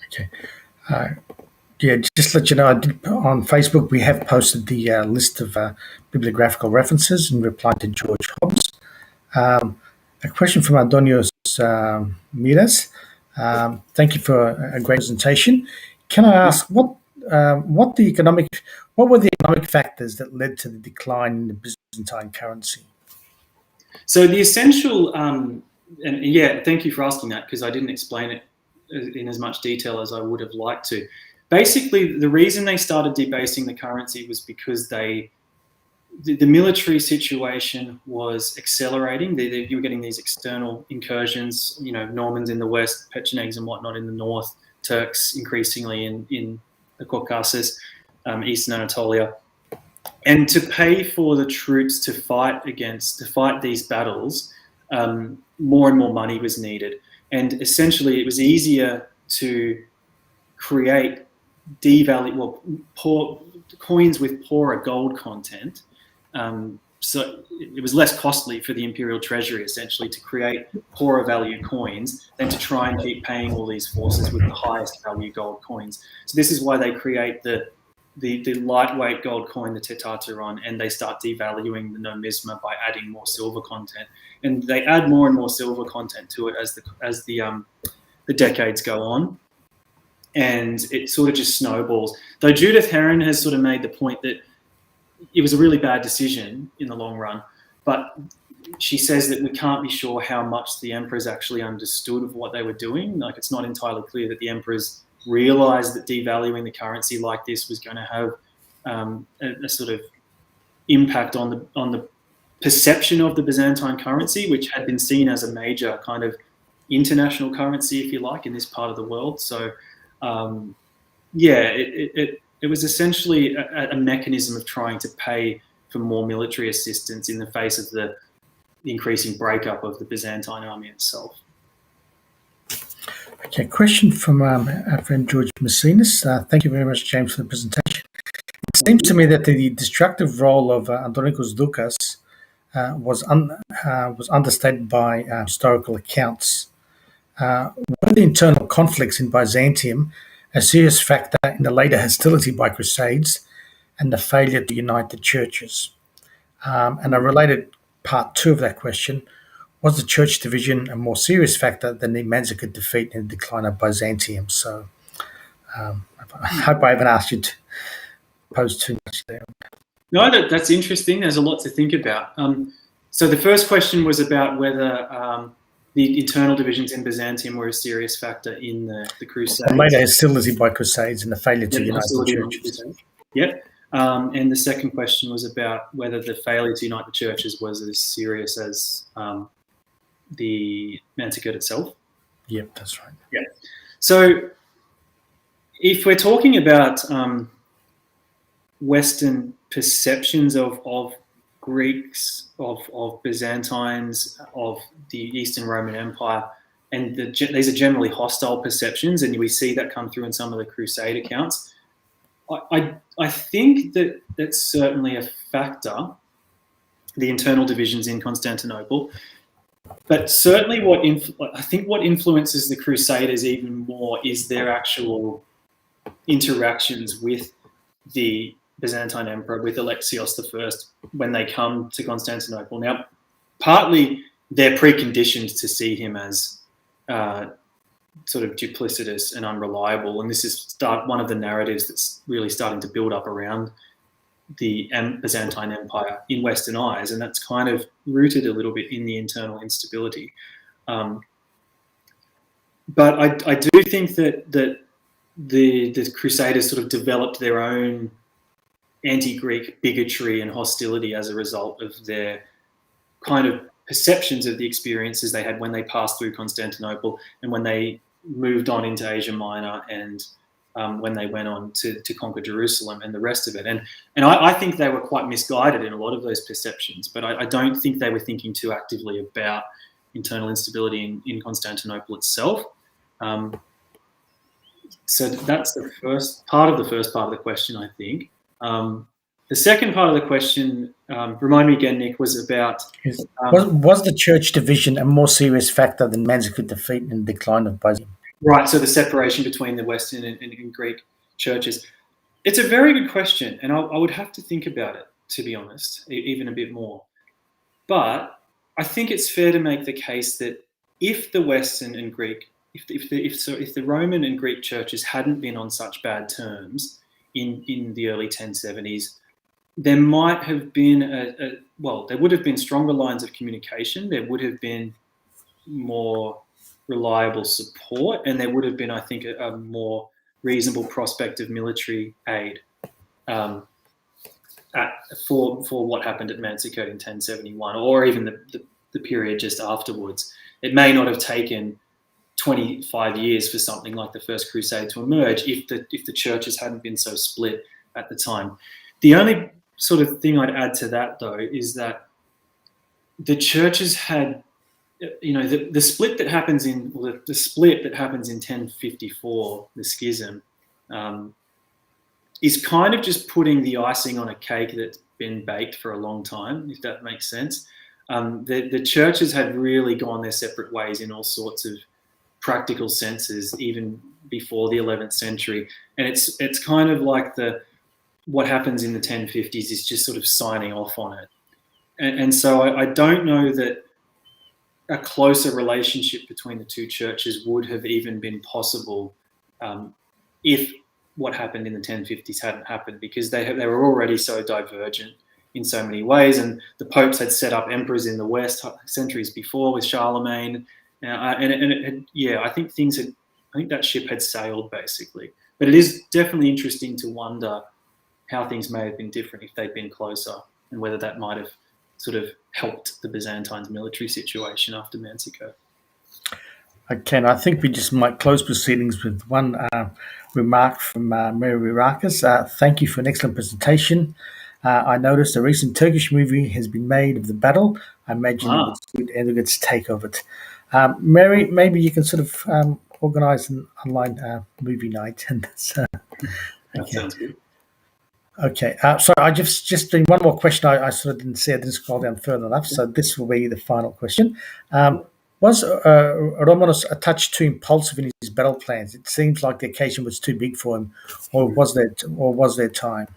S1: Okay. Yeah, just to let you know, on Facebook, we have posted the list of bibliographical references in reply to George Hobbs. A question from Adonios Miras. Thank you for a great presentation. Can I ask what were the economic factors that led to the decline in the Byzantine currency?
S2: So the essential, and yeah, thank you for asking that, because I didn't explain it in as much detail as I would have liked to. Basically, the reason they started debasing the currency was because the military situation was accelerating. You were getting these external incursions, Normans in the west, Pechenegs and whatnot in the north, Turks increasingly in the Caucasus, eastern Anatolia. And to pay for the troops to fight these battles, more and more money was needed. And essentially, it was easier to create coins with poorer gold content. So it was less costly for the imperial treasury, essentially, to create poorer value coins than to try and keep paying all these forces with the highest value gold coins. So this is why they create the lightweight gold coin, the Tetaturon, and they start devaluing the nomisma by adding more silver content. And they add more and more silver content to it as the decades go on. And it sort of just snowballs. Though Judith Herron has sort of made the point that it was a really bad decision in the long run, but she says that we can't be sure how much the emperors actually understood of what they were doing. Like, it's not entirely clear that the emperors realized that devaluing the currency like this was going to have a sort of impact on the perception of the Byzantine currency, which had been seen as a major kind of international currency, if you like, in this part of the world. So it was essentially a mechanism of trying to pay for more military assistance in the face of the increasing breakup of the Byzantine army itself.
S1: Okay, question from our friend George Messinas. Thank you very much, James, for the presentation. It seems to me that the destructive role of Andronikos Doukas was understated by historical accounts. Were the internal conflicts in Byzantium a serious factor in the later hostility by Crusades and the failure to unite the churches? And a related part two of that question, was the church division a more serious factor than the Manzakurt defeat and the decline of Byzantium? So I hope I haven't asked you to pose too much there.
S2: No, that's interesting. There's a lot to think about. So the first question was about whether the internal divisions in Byzantium were a serious factor in the Crusades.
S1: The later hostility by Crusades and the failure to unite the churches.
S2: Yep. And the second question was about whether the failure to unite the churches was as serious as the Manzikurt itself.
S1: Yep, that's right.
S2: Yeah. So if we're talking about Western perceptions of Greeks, of Byzantines, of the Eastern Roman Empire, and these are generally hostile perceptions, and we see that come through in some of the Crusade accounts. I think that that's certainly a factor, the internal divisions in Constantinople. But certainly what influences the Crusaders even more is their actual interactions with the Byzantine Emperor, with Alexios I, when they come to Constantinople. Now, partly they're preconditioned to see him as sort of duplicitous and unreliable. And this is one of the narratives that's really starting to build up around the Byzantine Empire in Western eyes, and that's kind of rooted a little bit in the internal instability. But I do think that the Crusaders sort of developed their own anti-Greek bigotry and hostility as a result of their kind of perceptions of the experiences they had when they passed through Constantinople and when they moved on into Asia Minor and when they went on to conquer Jerusalem and the rest of it. And I think they were quite misguided in a lot of those perceptions, but I don't think they were thinking too actively about internal instability in Constantinople itself. So that's the first part of the question, I think. The second part of the question, remind me again, Nick, was about...
S1: was the church division a more serious factor than Manzakurt defeat and decline of Byzantium?
S2: Right, so the separation between the Western and Greek churches. It's a very good question, and I would have to think about it, to be honest, even a bit more. But I think it's fair to make the case that if the Western and Greek, if the Roman and Greek churches hadn't been on such bad terms in the early 1070s, there might have been there would have been stronger lines of communication. There would have been more reliable support, and there would have been, I think, a more reasonable prospect of military aid for what happened at Manzikurt in 1071, or even the period just afterwards. It may not have taken 25 years for something like the First Crusade to emerge if the churches hadn't been so split at the time. The only sort of thing I'd add to that, though, is that the churches had, the split that happens in 1054, the schism, is kind of just putting the icing on a cake that's been baked for a long time, if that makes sense. The churches had really gone their separate ways in all sorts of practical senses, even before the 11th century. And it's kind of like what happens in the 1050s is just sort of signing off on it. And so I don't know that a closer relationship between the two churches would have even been possible if what happened in the 1050s hadn't happened, because they were already so divergent in so many ways, and the popes had set up emperors in the West centuries before with Charlemagne, I think that ship had sailed basically. But it is definitely interesting to wonder how things may have been different if they'd been closer, and whether that might have sort of helped the Byzantines' military situation after Manzikurt.
S1: Okay, and I think we just might close proceedings with one remark from Mary Rakas. Thank you for an excellent presentation. I noticed a recent Turkish movie has been made of the battle. I imagine it's good Erdogan's take of it. Mary, maybe you can sort of organise an online movie night. And
S2: That sounds good.
S1: Okay, so I just doing one more question. I sort of didn't see. I didn't scroll down further enough. So this will be the final question. Was Romanos a touch too impulsive in his battle plans? It seems like the occasion was too big for him, or was there time?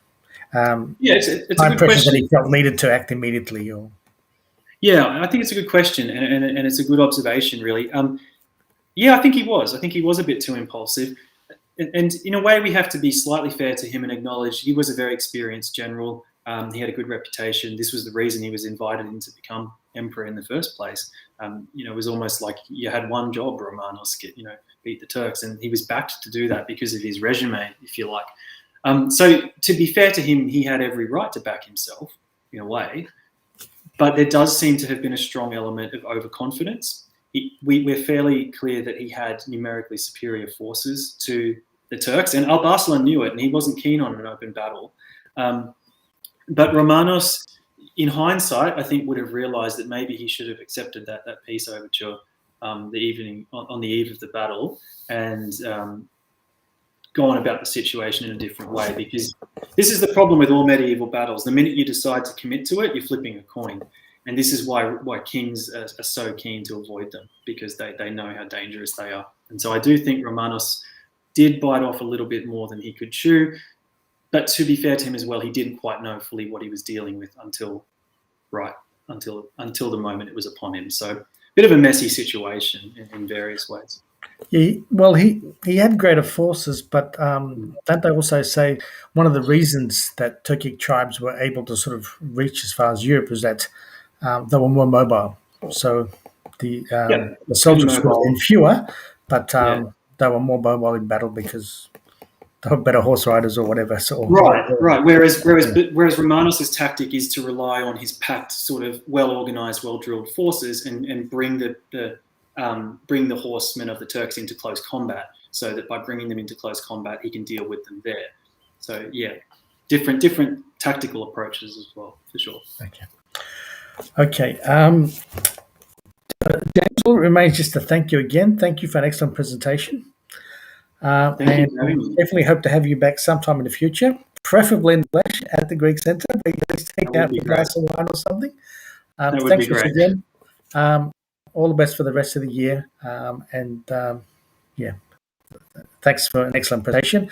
S2: It's a good
S1: impression
S2: question.
S1: That he felt needed to act immediately, or
S2: I think it's a good question, and it's a good observation, really. I think he was. I think he was a bit too impulsive. And in a way, we have to be slightly fair to him and acknowledge he was a very experienced general. He had a good reputation. This was the reason he was invited in to become emperor in the first place. It was almost like you had one job, Romanos, beat the Turks, and he was backed to do that because of his resume, if you like. So to be fair to him, he had every right to back himself in a way, but there does seem to have been a strong element of overconfidence. We're fairly clear that he had numerically superior forces to the Turks, and Alp Arslan knew it, and he wasn't keen on an open battle. But Romanos, in hindsight, I think would have realised that maybe he should have accepted that peace overture on the eve of the battle, and gone about the situation in a different way, because this is the problem with all medieval battles. The minute you decide to commit to it, you're flipping a coin. And this is why kings are so keen to avoid them, because they know how dangerous they are. And so I do think Romanos did bite off a little bit more than he could chew. But to be fair to him as well, he didn't quite know fully what he was dealing with until the moment it was upon him. So a bit of a messy situation in various ways.
S1: He had greater forces, but don't they also say one of the reasons that Turkic tribes were able to sort of reach as far as Europe was that they were more mobile. So the Seljuqs would have been fewer, but they were more mobile in battle because they were better horse riders or whatever. So
S2: right. Whereas Romanos' tactic is to rely on his packed, sort of well-organized, well-drilled forces and bring the horsemen of the Turks into close combat, so that by bringing them into close combat, he can deal with them there. So yeah, different tactical approaches as well, for sure.
S1: Okay. James, all it remains just to thank you again. Thank you for an excellent presentation.
S2: Thank you for having me.
S1: Definitely hope to have you back sometime in the future, preferably in the flesh at the Greek Centre. Please take out a glass of wine or something.
S2: That would be great.
S1: Again. All the best for the rest of the year. Thanks for an excellent presentation.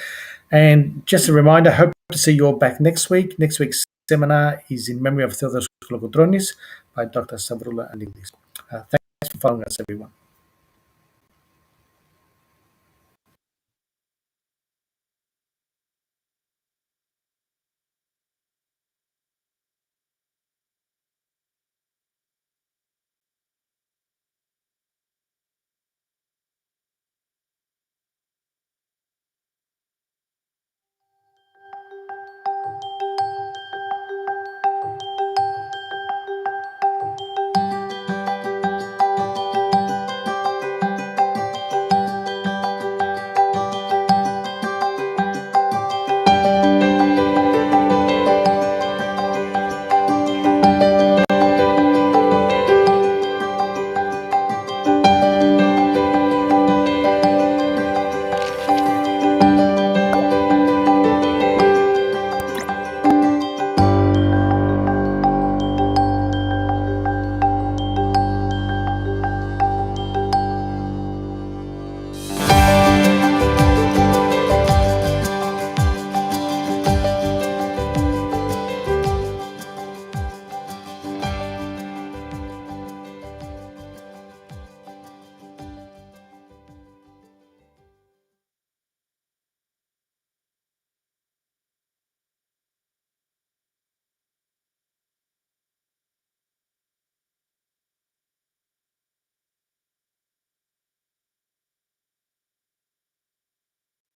S1: And just a reminder, hope to see you all back next week. Next week's seminar is in memory of Theodoros Kolokotronis by Dr. Savrula Angelis. Thanks for following us, everyone.